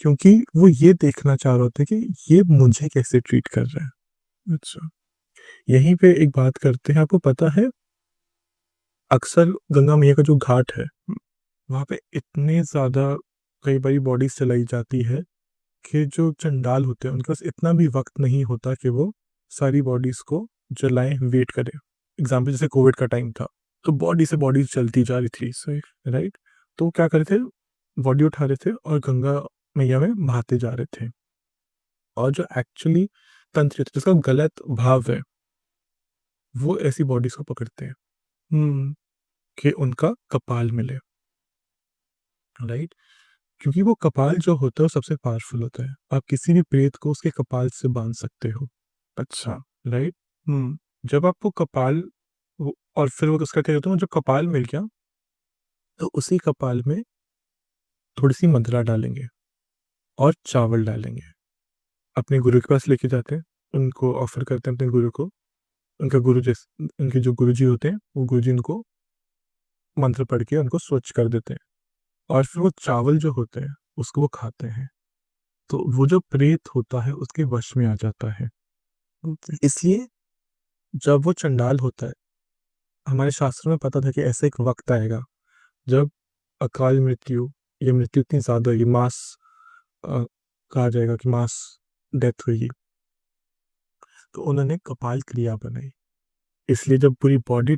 क्योंकि वो ये देखना चाह रहे होते हैं कि ये मुझे कैसे ट्रीट कर रहा है। अच्छा, यहीं पे एक बात करते हैं, आपको पता है अक्सर गंगा मैया का जो घाट है, वहाँ पे इतने ज़्यादा कई बारी बॉडीज़ चलाई जाती है कि जो चंडाल होते हैं उनके पास इतना भी वक़्त नहीं होता कि वो सारी बॉडीज़ को जलाएँ, वेट करें। एग्ज़ाम्पल जैसे कोविड का टाइम था, तो बॉडी से बॉडीज़ चलती जा रही थी,
सही,
राइट? तो वो क्या कर रहे थे, बॉडी उठा रहे थे और गंगा मैया में बहाते जा रहे थे। और जो एक्चुअली तंत्र है, जिसका गलत भाव है, वो ऐसी बॉडीज़ को पकड़ते हैं कि उनका कपाल मिले, राइट? क्योंकि वो कपाल जो होता है वो सबसे पावरफुल होता है। आप किसी भी प्रेत को उसके कपाल से बांध सकते हो,
अच्छा।
राइट? जब आपको कपाल और फिर वो उसका क्या कहते हैं, जब कपाल मिल गया तो उसी कपाल में थोड़ी सी मदिरा डालेंगे और चावल डालेंगे, अपने गुरु के पास लेके जाते हैं, उनको ऑफर करते हैं अपने गुरु को। उनका गुरु जैसे उनके जो गुरु जी होते हैं वो गुरु जी उनको मंत्र पढ़ के उनको स्वच्छ कर देते हैं और फिर वो चावल जो होते हैं उसको वो खाते हैं, तो वो जो प्रेत होता है उसके वश में आ जाता है। इसलिए जब वो चंडाल होता है, हमारे शास्त्रों में पता था कि ऐसा एक वक्त आएगा जब अकाल मृत्यु, ये मृत्यु इतनी ज़्यादा होगी, मास कहा जाएगा कि मास डेथ होगी, तो उन्होंने कपाल क्रिया बनाई। इसलिए जब पूरी बॉडी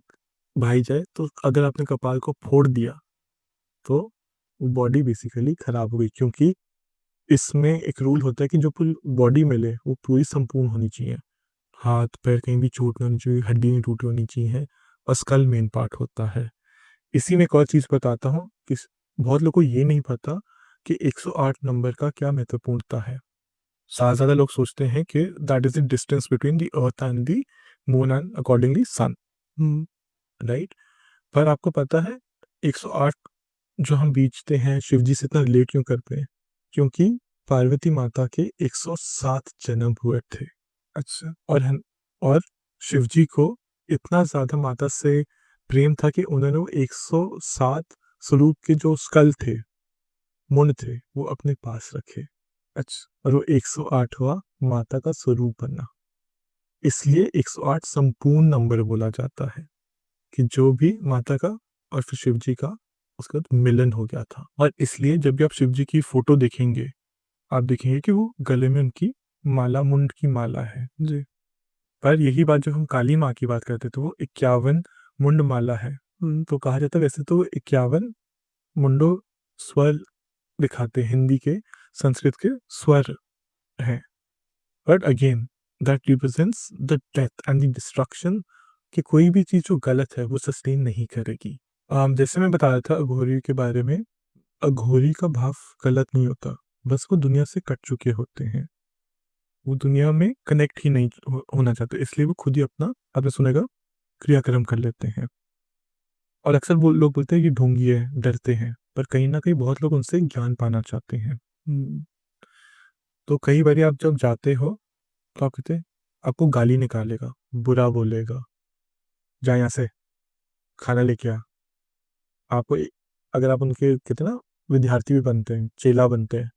भाई जाए तो अगर आपने कपाल को फोड़ दिया तो बॉडी बेसिकली खराब हो गई, क्योंकि इसमें एक रूल होता है कि जो पूरी बॉडी मिले वो पूरी संपूर्ण होनी चाहिए। हाथ पैर कहीं भी चोट नहीं होनी चाहिए, हड्डी नहीं टूटी होनी चाहिए और स्कल मेन पार्ट होता है। इसी में एक और चीज़ बताता हूँ कि बहुत लोगों को ये नहीं पता कि 108 नंबर का क्या महत्वपूर्णता है। ज़्यादा लोग सोचते हैं कि that is the distance between the earth and the moon and accordingly sun, right? पर आपको पता है 108 जो हम बीजते हैं शिव जी से इतना रिलेट क्यों करते हैं? क्योंकि पार्वती माता के 107 जन्म हुए थे।
अच्छा,
और शिव जी को इतना ज़्यादा माता से प्रेम था कि उन्होंने वो 107 स्वरूप के जो स्कल थे, मुंड थे, वो अपने पास रखे।
अच्छा,
और वो 108वां माता का स्वरूप बना। इसलिए 108 संपूर्ण नंबर बोला जाता है कि जो भी माता का और फिर शिव जी का उसका मिलन हो गया था। और इसलिए जब भी आप शिव जी की फोटो देखेंगे, आप देखेंगे कि वो गले में उनकी माला, मुंड की माला है।
जी,
पर यही बात जब हम काली माँ की बात करते हैं तो वो 51 मुंड माला है। तो कहा जाता है वैसे तो 51 मुंडो स्वर दिखाते हैं, हिंदी के संस्कृत के स्वर हैं, but again that represents the death and the destruction, कि कोई भी चीज़ जो गलत है वो सस्टेन नहीं करेगी। जैसे मैं बता रहा था अघोरी के बारे में, अघोरी का भाव गलत नहीं होता, बस वो दुनिया से कट चुके होते हैं। वो दुनिया में कनेक्ट ही नहीं होना चाहते, इसलिए वो खुद ही अपना, आपने सुनेगा, क्रियाक्रम कर लेते हैं। और अक्सर वो लोग बोलते हैं कि ढोंगी है, डरते हैं, पर कहीं ना कहीं बहुत लोग उनसे ज्ञान पाना चाहते हैं। तो कई बार आप जब जाते हो तो आप कहते हैं, आपको गाली निकालेगा, बुरा बोलेगा, जा यहाँ से, खाना लेके आ। आपको अगर आप उनके कहते हैं ना विद्यार्थी भी बनते हैं, चेला बनते हैं,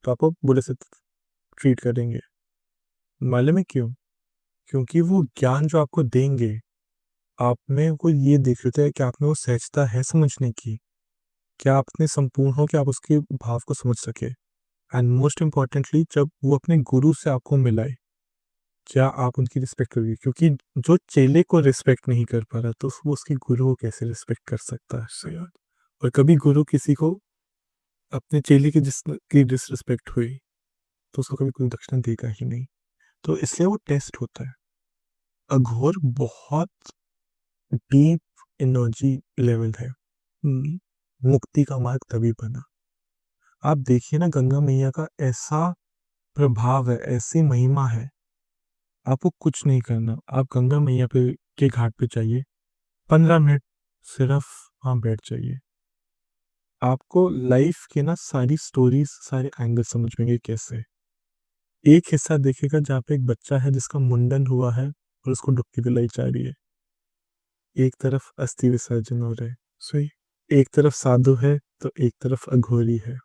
तो आपको बुरे से ट्रीट करेंगे। मालूम है क्यों? क्योंकि वो ज्ञान जो आपको देंगे, आप में वो ये देख लेते हैं कि आप में वो सहजता है समझने की, क्या आप इतने संपूर्ण हो कि आप उसके भाव को समझ सके। एंड मोस्ट इम्पॉर्टेंटली, जब वो अपने गुरु से आपको मिलाए, क्या आप उनकी रिस्पेक्ट करोगे? क्योंकि जो चेले को रिस्पेक्ट नहीं कर पा रहा, तो वो उसके गुरु को कैसे रिस्पेक्ट कर सकता है? सही बात। और कभी गुरु किसी को अपने चेले की डिसरिस्पेक्ट हुई, तो उसको कभी कोई दक्षिणा देगा ही नहीं। तो इसलिए वो टेस्ट होता है। अघोर बहुत डीप एनर्जी लेवल है। मुक्ति का मार्ग तभी बना। आप देखिए ना, गंगा मैया का ऐसा प्रभाव है, ऐसी महिमा है, आपको कुछ नहीं करना, आप गंगा मैया के घाट पे जाइए, 15 मिनट सिर्फ वहाँ बैठ जाइए, आपको लाइफ के ना सारी स्टोरीज, सारे एंगल समझ में आएंगे कैसे। एक हिस्सा देखेगा जहाँ पे एक बच्चा है जिसका मुंडन हुआ है और उसको डुबकी दिलाई जा रही है, एक तरफ अस्थि विसर्जन हो रहे, सही, एक तरफ साधु है तो एक तरफ अघोरी है।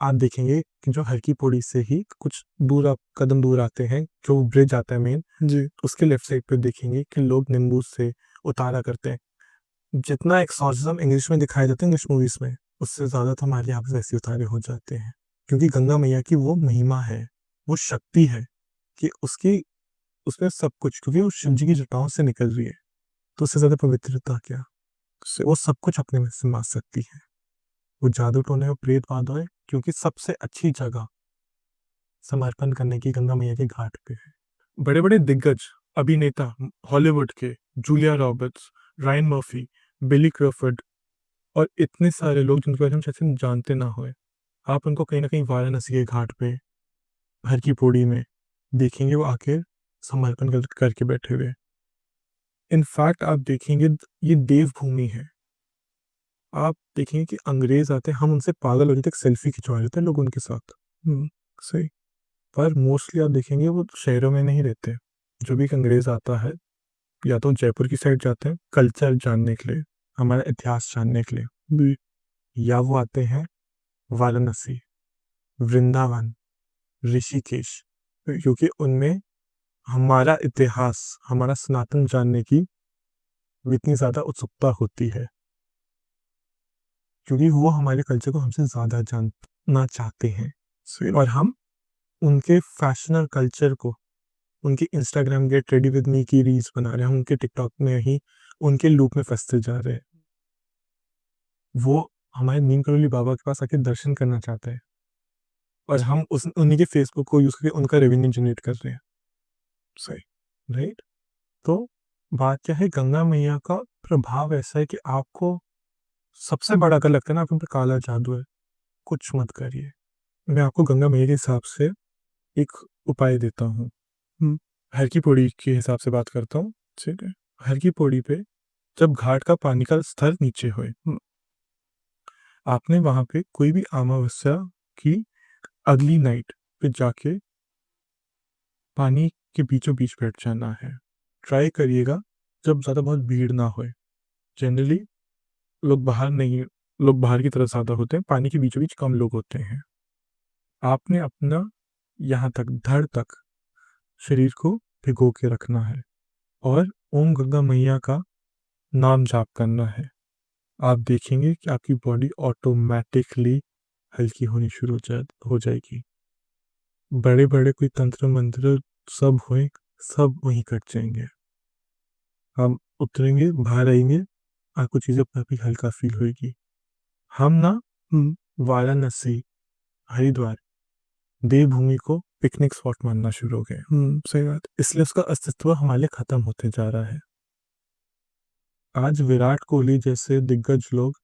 आप देखेंगे कि जो हर की पौड़ी से ही कुछ दूर, आप कदम दूर आते हैं, जो ब्रिज आता है मेन जी, उसके लेफ्ट साइड पे देखेंगे कि लोग नींबू से उतारा करते हैं। जितना एक्सॉर्सिज्म इंग्लिश में दिखाए जाते हैं इंग्लिश मूवीज में, उससे ज्यादा तो हमारे यहाँ पे वैसे उतारे हो जाते हैं, क्योंकि गंगा मैया की वो महिमा है, वो शक्ति है कि उसकी, उसमें सब कुछ, क्योंकि वो शिव जी की जटाओं से निकल रही है, तो उससे ज्यादा पवित्रता क्या? वो सब कुछ अपने में समा सकती है। वो जादू टोने और प्रेत बाधा है, क्योंकि सबसे अच्छी जगह समर्पण करने की गंगा मैया के घाट पे है। बड़े बड़े दिग्गज अभिनेता हॉलीवुड के, जूलिया रॉबर्ट्स, रायन मर्फी, बिली क्रॉफर्ड और इतने सारे लोग जिनके बारे में शायद जानते ना होए, आप उनको कहीं ना कहीं वाराणसी के घाट पे, हर की पौड़ी में देखेंगे, वो आके समर्पण करके बैठे हुए। इनफैक्ट आप देखेंगे ये देवभूमि है। आप देखेंगे कि अंग्रेज आते हैं, हम उनसे पागल हो जाते हैं, सेल्फी खिंचवा लेते हैं लोग उनके साथ। सही। पर मोस्टली आप देखेंगे वो शहरों में नहीं रहते। जो भी एक अंग्रेज आता है, या तो जयपुर की साइड जाते हैं कल्चर जानने के लिए, हमारा इतिहास जानने के लिए, या वो आते हैं वाराणसी, वृंदावन, ऋषिकेश, क्योंकि उनमें हमारा इतिहास, हमारा सनातन जानने की इतनी ज़्यादा उत्सुकता होती है, क्योंकि वो हमारे कल्चर को हमसे ज़्यादा जानना चाहते हैं। और हम उनके फैशन और कल्चर को, उनके Instagram get ready with me की रील्स बना रहे हैं, उनके टिकटॉक में ही उनके लूप में फंसते जा रहे हैं। वो हमारे नीम करोली बाबा के पास आके दर्शन करना चाहते हैं, और हम उस उन्हीं के फेसबुक को यूज करके उनका रेवेन्यू जनरेट कर रहे हैं। सही, राइट। तो बात क्या है, गंगा मैया का प्रभाव ऐसा है कि आपको सबसे बड़ा अगर लगता है ना आप उन पर काला जादू है, कुछ मत करिए। मैं आपको गंगा मैया के हिसाब से एक उपाय देता हूँ। हर की पौड़ी के हिसाब से बात करता हूँ, ठीक है। हर की पौड़ी पे जब घाट का पानी का स्तर नीचे होए, आपने वहां पे कोई भी अमावस्या की अगली नाइट पे जाके पानी के बीचों बीच बैठ जाना है। ट्राई करिएगा जब ज़्यादा बहुत भीड़ ना होए। जनरली लोग बाहर नहीं, लोग बाहर की तरफ ज़्यादा होते हैं, पानी के बीचों बीच कम लोग होते हैं। आपने अपना यहाँ तक, धड़ तक शरीर को भिगो के रखना है और ओम गंगा मैया का नाम जाप करना है। आप देखेंगे कि आपकी बॉडी ऑटोमेटिकली हल्की होनी शुरू हो जाएगी। बड़े बड़े कोई तंत्र मंत्र सब हुए, सब वहीं कट जाएंगे। हम उतरेंगे, बाहर आएंगे, आपको चीज़ें काफ़ी हल्का फील होगी। हम ना वाराणसी, हरिद्वार, देवभूमि को पिकनिक स्पॉट मानना शुरू हो गए। सही बात। इसलिए उसका अस्तित्व हमारे लिए खत्म होते जा रहा है। आज विराट कोहली जैसे दिग्गज लोग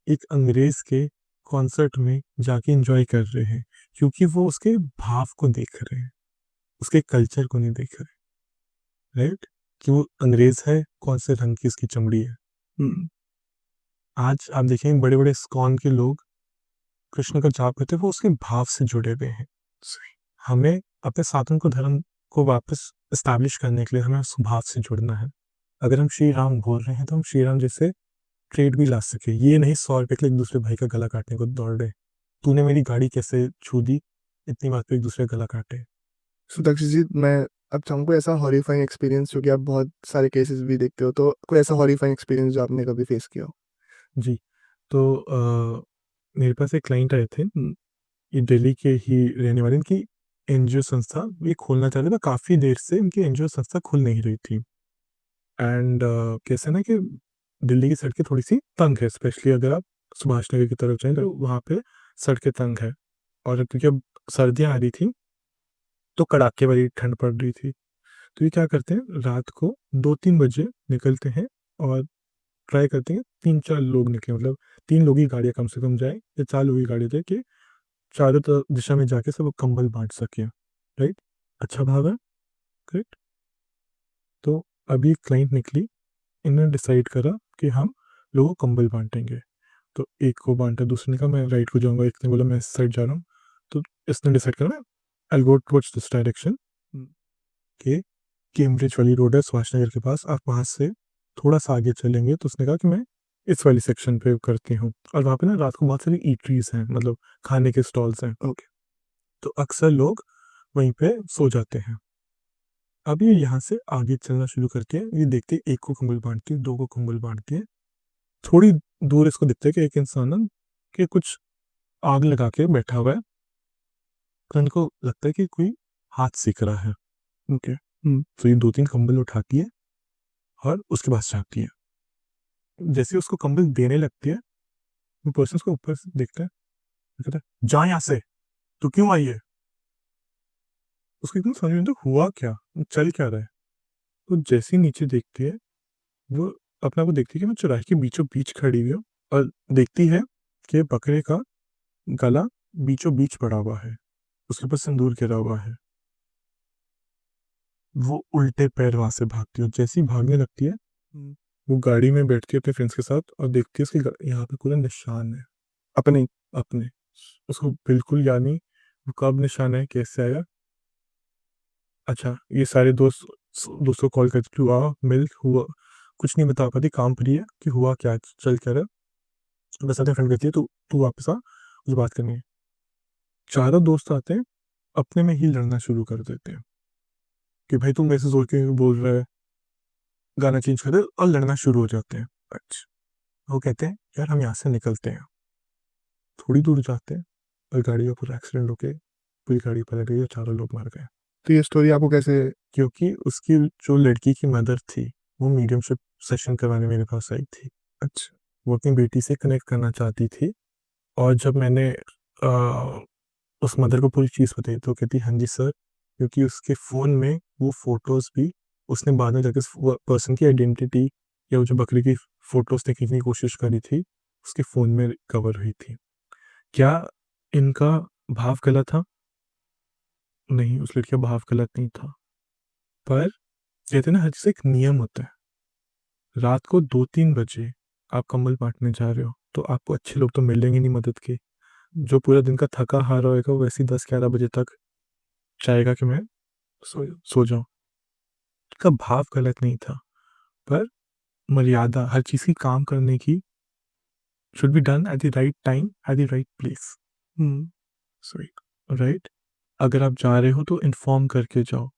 एक अंग्रेज के कॉन्सर्ट में जाके एंजॉय कर रहे हैं, क्योंकि वो उसके भाव को देख रहे हैं। उसके कल्चर को नहीं देख रहे, राइट? कि वो अंग्रेज है, कौन से रंग की उसकी चमड़ी है। आज आप देखेंगे बड़े बड़े इस्कॉन के लोग कृष्ण का जाप करते हैं, वो उसके भाव से जुड़े हुए हैं। हमें अपने साधन को, धर्म को वापस इस्टेब्लिश करने के लिए हमें उस भाव से जुड़ना है। अगर हम श्री राम बोल रहे हैं तो हम श्री राम जैसे ट्रेड भी ला सके। ये नहीं 100 रुपए के लिए एक दूसरे भाई का गला काटने को दौड़ रहे। तूने मेरी गाड़ी कैसे छू दी, इतनी बात पे एक दूसरे का गला काटे।
सुदाक्षी जी, मैं अब चाहूँगा ऐसा हॉरिफाइंग एक्सपीरियंस, जो कि आप बहुत सारे केसेस भी देखते हो, तो कोई ऐसा हॉरिफाइंग एक्सपीरियंस जो आपने कभी फेस किया हो?
जी, तो मेरे पास एक क्लाइंट आए थे, ये दिल्ली के ही रहने वाले, इनकी एनजीओ संस्था ये खोलना चाह रहे थे, काफ़ी देर से इनकी एनजीओ संस्था खुल नहीं रही थी। एंड कैसे ना कि दिल्ली की सड़कें थोड़ी सी तंग है, स्पेशली अगर आप सुभाष नगर की तरफ जाएं तो वहाँ पे सड़कें तंग है। और क्योंकि अब सर्दियाँ आ रही थी तो कड़ाके वाली ठंड पड़ रही थी, तो ये क्या करते हैं, रात को 2-3 बजे निकलते हैं और ट्राई करते हैं 3-4 लोग निकले, मतलब 3 लोग ही गाड़ियाँ कम से कम जाए या 4 लोग ही गाड़ी जाए, कि चारों दिशा में जाके सब कंबल बांट सके, राइट? अच्छा भाव है, करेक्ट? तो अभी क्लाइंट निकली, इन्होंने डिसाइड करा कि हम लोगों को कंबल बांटेंगे। तो एक को बांटा, दूसरे ने कहा मैं राइट को जाऊंगा, एक ने बोला मैं इस साइड जा रहा हूँ। तो इसने डिसाइड करा आई गो टुवर्ड्स दिस डायरेक्शन, कि कैम्ब्रिज वाली रोड है सुभाष नगर के पास, आप वहाँ से थोड़ा सा आगे चलेंगे। तो उसने कहा कि मैं इस वाली सेक्शन पे करती हूँ, और वहाँ पे ना रात को बहुत सारी ईटरीज हैं, मतलब खाने के स्टॉल्स हैं।
ओके।
तो अक्सर लोग वहीं पे सो जाते हैं। अब ये यहाँ से आगे चलना शुरू करती है, ये देखते हैं एक को कंबल बांटती है, 2 को कंबल बांटती है। थोड़ी दूर इसको दिखता है कि एक इंसान ना कि कुछ आग लगा के बैठा हुआ है, तो इनको लगता है कि कोई हाथ सीख रहा है।
ओके।
तो ये 2-3 कंबल उठाती है और उसके पास जाती है। जैसे ही उसको कंबल देने लगती है, वो पर्सन उसको ऊपर से देखता है, वो कहता है जा यहाँ से, तू क्यों आई है? उसको एकदम समझ में नहीं आता हुआ क्या, चल क्या रहा है। तो जैसे ही नीचे देखती है, वो अपने आप को देखती है कि मैं चौराहे के बीचों बीच खड़ी हुई हूँ, और देखती है कि बकरे का गला बीचों बीच पड़ा हुआ है, उसके ऊपर सिंदूर गिरा हुआ है। वो उल्टे पैर वहां से भागती है, और जैसे ही भागने लगती है, वो गाड़ी में बैठती है अपने फ्रेंड्स के साथ, और देखती है उसके यहाँ पे पूरा निशान है
अपने
अपने। उसको बिल्कुल याद नहीं वो कब निशान है, कैसे आया। अच्छा, ये सारे दोस्तों कॉल करती कि हुआ मिल हुआ, कुछ नहीं बता पाती, काम पर ही है कि हुआ क्या, चल क्या रहा है। बस अपने फ्रेंड कहती है तू तू वापस आ, मुझे बात करनी है। चारों दोस्त आते हैं, अपने में ही लड़ना शुरू कर देते हैं कि भाई तुम ऐसे सोच के बोल रहा है, गाना चेंज कर दे, और लड़ना शुरू हो जाते हैं। अच्छा, वो कहते हैं यार हम यहाँ से निकलते हैं। थोड़ी दूर जाते हैं और गाड़ी का पूरा एक्सीडेंट होके पूरी गाड़ी पलट गई और चारों लोग मर गए।
तो ये स्टोरी आपको कैसे?
क्योंकि उसकी जो लड़की की मदर थी, वो मीडियमशिप सेशन करवाने मेरे पास आई थी।
अच्छा।
वो अपनी बेटी से कनेक्ट करना चाहती थी, और जब मैंने उस मदर को पूरी चीज़ बताई तो कहती हाँ जी सर, क्योंकि उसके फ़ोन में वो फ़ोटोज़ भी उसने बाद में जाके पर्सन की आइडेंटिटी, या वो जो बकरी की फ़ोटोज़ देखने की कोशिश करी थी, उसके फ़ोन में कवर हुई थी। क्या इनका भाव गलत था? नहीं, उस लड़की का भाव गलत नहीं था। पर कहते हैं ना हर चीज़ एक नियम होता है। रात को 2-3 बजे आप कंबल बाँटने जा रहे हो, तो आपको अच्छे लोग तो मिलेंगे नहीं मदद के। जो पूरा दिन का थका हारा होएगा वो वैसे ही 10-11 बजे तक चाहेगा कि मैं सो जाऊँ। उसका भाव गलत नहीं था, पर मर्यादा हर चीज़ की काम करने की should be done at the right time, at the right place. Sorry, right? अगर आप जा रहे हो तो इन्फॉर्म करके जाओ।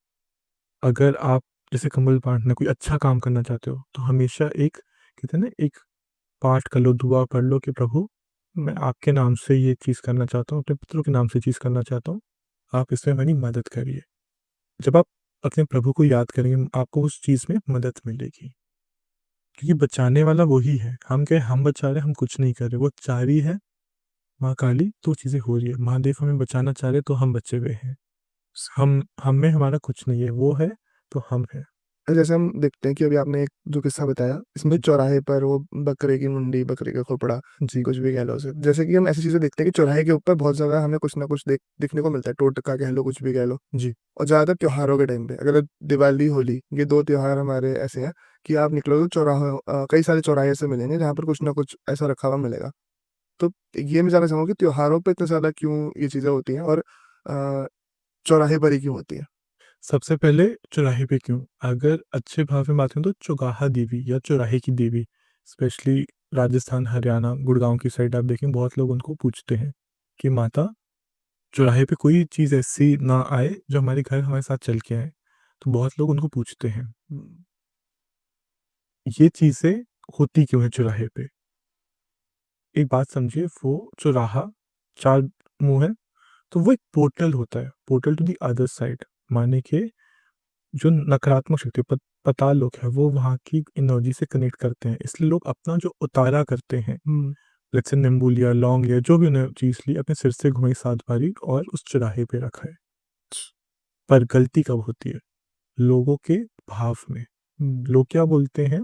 अगर आप जैसे कंबल बाँटना कोई अच्छा काम करना चाहते हो, तो हमेशा एक कहते हैं ना एक पाठ कर लो, दुआ पढ़ लो कि प्रभु मैं आपके नाम से ये चीज़ करना चाहता हूँ, अपने पितरों के नाम से चीज़ करना चाहता हूँ, आप इसमें मेरी मदद करिए। जब आप अपने प्रभु को याद करेंगे, आपको उस चीज़ में मदद मिलेगी, क्योंकि बचाने वाला वही है। हम क्या है, हम बचा रहे, हम कुछ नहीं कर रहे, वो चाह रही है माँ काली तो चीज़ें हो रही है। महादेव हमें बचाना चाह रहे तो हम बचे हुए हैं। हम में हमारा कुछ नहीं है, वो है तो हम हैं।
जैसे हम देखते हैं कि अभी आपने एक जो किस्सा बताया, इसमें चौराहे पर वो बकरे की मुंडी, बकरे का खोपड़ा,
जी,
कुछ भी कह लो उसे। जैसे कि हम ऐसी चीज़ें देखते हैं कि चौराहे के ऊपर बहुत ज़्यादा हमें कुछ ना कुछ दिखने को मिलता है, टोटका कह लो, कुछ भी कह लो।
जी,
और ज़्यादातर त्योहारों के टाइम पे, अगर दिवाली, होली, ये 2 त्योहार हमारे ऐसे हैं कि आप निकलोगे चौराहों कई सारे चौराहे ऐसे मिलेंगे जहाँ पर कुछ ना कुछ ऐसा रखा हुआ मिलेगा। तो ये मैं जानना चाहूँगा कि त्योहारों पे इतने ज़्यादा क्यों ये चीज़ें होती हैं और चौराहे पर ही क्यों होती हैं?
सबसे पहले चौराहे पे क्यों? अगर अच्छे भाव में बात करूँ तो चौगाहा देवी या चौराहे की देवी, स्पेशली राजस्थान, हरियाणा, गुड़गाँव की साइड आप देखें बहुत लोग उनको पूजते हैं कि माता चौराहे पे कोई चीज़ ऐसी ना आए जो हमारे घर हमारे साथ चल के आए, तो बहुत लोग उनको पूजते हैं।
हुँ,
ये चीज़ें होती क्यों है चौराहे पे? एक बात समझिए, वो चौराहा 4 मुँह है, तो वो एक पोर्टल होता है, portal to the other side. माने कि जो नकारात्मक शक्ति पाताल लोक है, वो वहाँ की एनर्जी से कनेक्ट करते हैं, इसलिए लोग अपना जो उतारा करते हैं,
हुँ,
जैसे नींबू लिया, लौंग लिया, जो भी उन्होंने चीज़ ली, अपने सिर से घुमाई 7 बारी और उस चौराहे पे रखा है। पर गलती कब होती है? लोगों के भाव में।
हुँ,
लोग क्या बोलते हैं,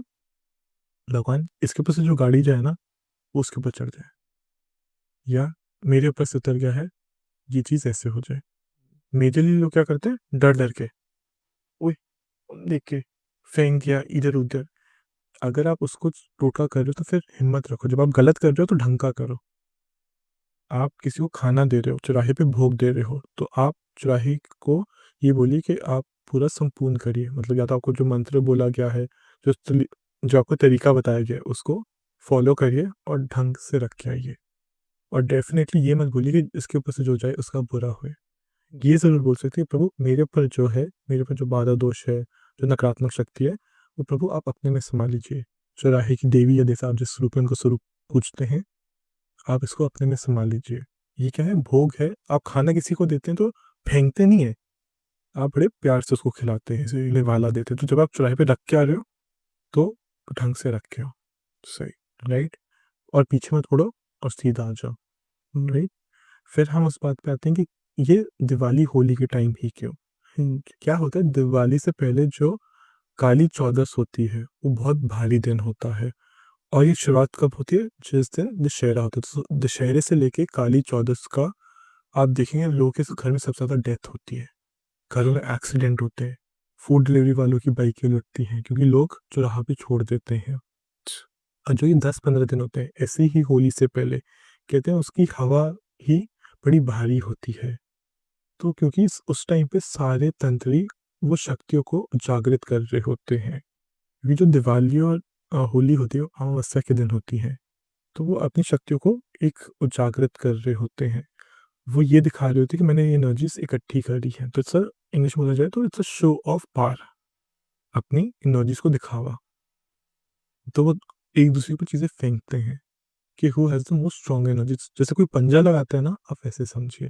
भगवान इसके ऊपर से जो गाड़ी जाए ना, वो उसके ऊपर चढ़ जाए, या मेरे ऊपर से उतर गया है, ये चीज़ ऐसे हो जाए। मेरे लिए लोग क्या करते हैं, डर-डर के, ओए! देख के फेंक दिया इधर-उधर। अगर आप उसको टोटका कर रहे हो तो फिर हिम्मत रखो, जब आप गलत कर रहे हो तो ढंग का करो। आप किसी को खाना दे रहे हो, चौराहे पे भोग दे रहे हो, तो आप चौराहे को ये बोलिए कि आप पूरा संपूर्ण करिए। मतलब या तो आपको जो मंत्र बोला गया है, जो आपको तरीका बताया गया है, उसको फ़ॉलो करिए और ढंग से रख के आइए। और डेफ़िनेटली ये मत भूलिए कि इसके ऊपर से जो जाए उसका बुरा होए। ये ज़रूर बोल सकते हैं, प्रभु मेरे ऊपर जो है, मेरे ऊपर जो बाधा दोष है, जो नकारात्मक शक्ति है, वो प्रभु आप अपने में सँभाल लीजिए। चौराहे की देवी या जैसे आप जिस स्वरूप में उनको स्वरूप पूजते हैं, आप इसको अपने में सँभाल लीजिए। ये क्या है, भोग है, आप खाना किसी को देते हैं तो फेंकते नहीं हैं, आप बड़े प्यार से उसको खिलाते हैं, इसे निवाला देते हैं। तो जब आप चौराहे पे रख के आ रहे हो, तो ढंग से रख के आओ। सही, राइट? और पीछे मत मुड़ो और सीधा आ जाओ, राइट? फिर हम उस बात पे आते हैं कि ये दिवाली, होली के टाइम ही क्यों? क्या होता है, दिवाली से पहले जो काली चौदस होती है, वो बहुत भारी दिन होता है। और ये शुरुआत कब होती है? जिस दिन दशहरा होता है। तो दशहरे से लेके काली चौदस का आप देखेंगे लोगों के घर में सबसे ज़्यादा डेथ होती है। घरों में एक्सीडेंट होते हैं। फूड डिलीवरी वालों की बाइकें लुटती हैं क्योंकि लोग चौराहा पे छोड़ देते हैं। और जो ये 10-15 दिन होते हैं, ऐसे ही होली से पहले, कहते हैं उसकी हवा ही बड़ी भारी होती है। तो क्योंकि उस टाइम पे सारे तंत्री वो शक्तियों को जागृत कर रहे होते हैं। ये जो दिवाली और होली होती है, वो अमावस्या के दिन होती है। तो वो अपनी शक्तियों को एक उजागृत कर रहे होते हैं। वो ये दिखा रहे होते हैं कि मैंने ये एनर्जीज़ इकट्ठी करी हैं। तो इट्स अ, इंग्लिश में बोला जाए तो it's a show off power, अपनी एनर्जीज़ को दिखावा। तो वो एक-दूसरे पे चीज़ें फेंकते हैं कि who has the most strong energies. जैसे कोई पंजा लगाता है ना, आप वैसे समझिए।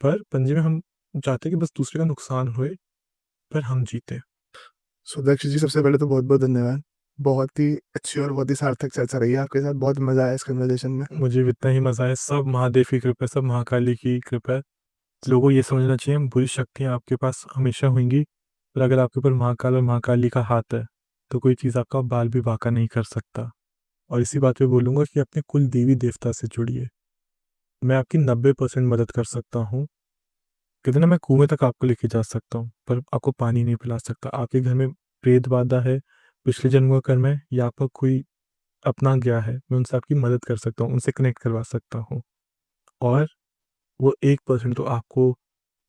पर पंजे में हम चाहते हैं कि बस दूसरे का नुकसान होए, पर हम जीते।
सो दक्ष जी, सबसे पहले तो बहुत-बहुत धन्यवाद। बहुत ही अच्छी और बहुत ही सार्थक चर्चा रही है आपके साथ, बहुत मज़ा आया इस कन्वर्सेशन में।
मुझे भी इतना ही मज़ा आया। सब महादेव की कृपा है, सब महाकाली की कृपा है। लोगों को ये समझना चाहिए, बुरी शक्तियाँ आपके पास हमेशा होंगी, पर अगर आपके ऊपर महाकाल और महाकाली का हाथ है, तो कोई चीज़ आपका बाल भी बांका नहीं कर सकता। और इसी बात पे बोलूँगा कि अपने कुल देवी-देवता से जुड़िए। मैं आपकी 90% मदद कर सकता हूँ। कहते हैं ना, मैं कुएँ तक आपको लेके जा सकता हूँ, पर आपको पानी नहीं पिला सकता। आपके घर में प्रेत बाधा है, पिछले जन्म का कर्म है, या आपका कोई अपना गया है, मैं उनसे आपकी मदद कर सकता हूँ, उनसे कनेक्ट करवा सकता हूँ। और वो 1% तो आपको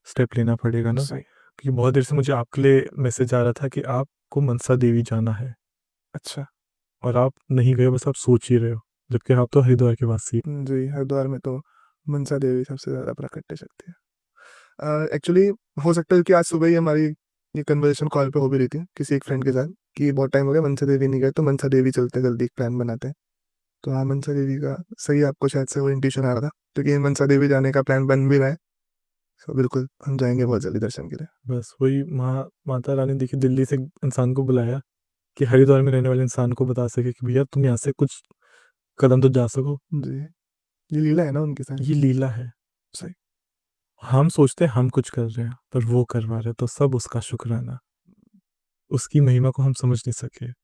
स्टेप लेना पड़ेगा ना,
सही।
क्योंकि बहुत देर से मुझे आपके लिए मैसेज आ रहा था कि आपको मनसा देवी जाना है
अच्छा।
और आप नहीं गए, बस आप सोच ही रहे हो, जबकि आप तो हरिद्वार के वासी हैं।
जी, हरिद्वार में तो मनसा देवी सबसे ज़्यादा प्रकट शक्ति है। एक्चुअली हो सकता है कि आज सुबह ही हमारी ये कन्वर्सेशन कॉल पे हो भी रही थी किसी एक फ्रेंड के साथ कि बहुत टाइम हो गया मनसा देवी नहीं गए, तो मनसा देवी चलते हैं, जल्दी एक प्लान बनाते हैं। तो हाँ, मनसा देवी का सही आपको शायद से वो इंट्यूशन आ रहा था, क्योंकि मनसा देवी जाने का प्लान बन भी रहा है। तो बिल्कुल हम जाएँगे बहुत जल्दी दर्शन के लिए।
बस वही माता रानी देखिए दिल्ली से इंसान को बुलाया कि हरिद्वार में रहने वाले इंसान को बता सके कि भैया तुम यहाँ से कुछ कदम तो जा सको।
जी, ये लीला है ना उनके साथ।
ये लीला है।
सही।
हम सोचते हैं हम कुछ कर रहे हैं, पर वो करवा रहे हैं, तो सब उसका शुक्राना। उसकी महिमा को हम समझ नहीं सके।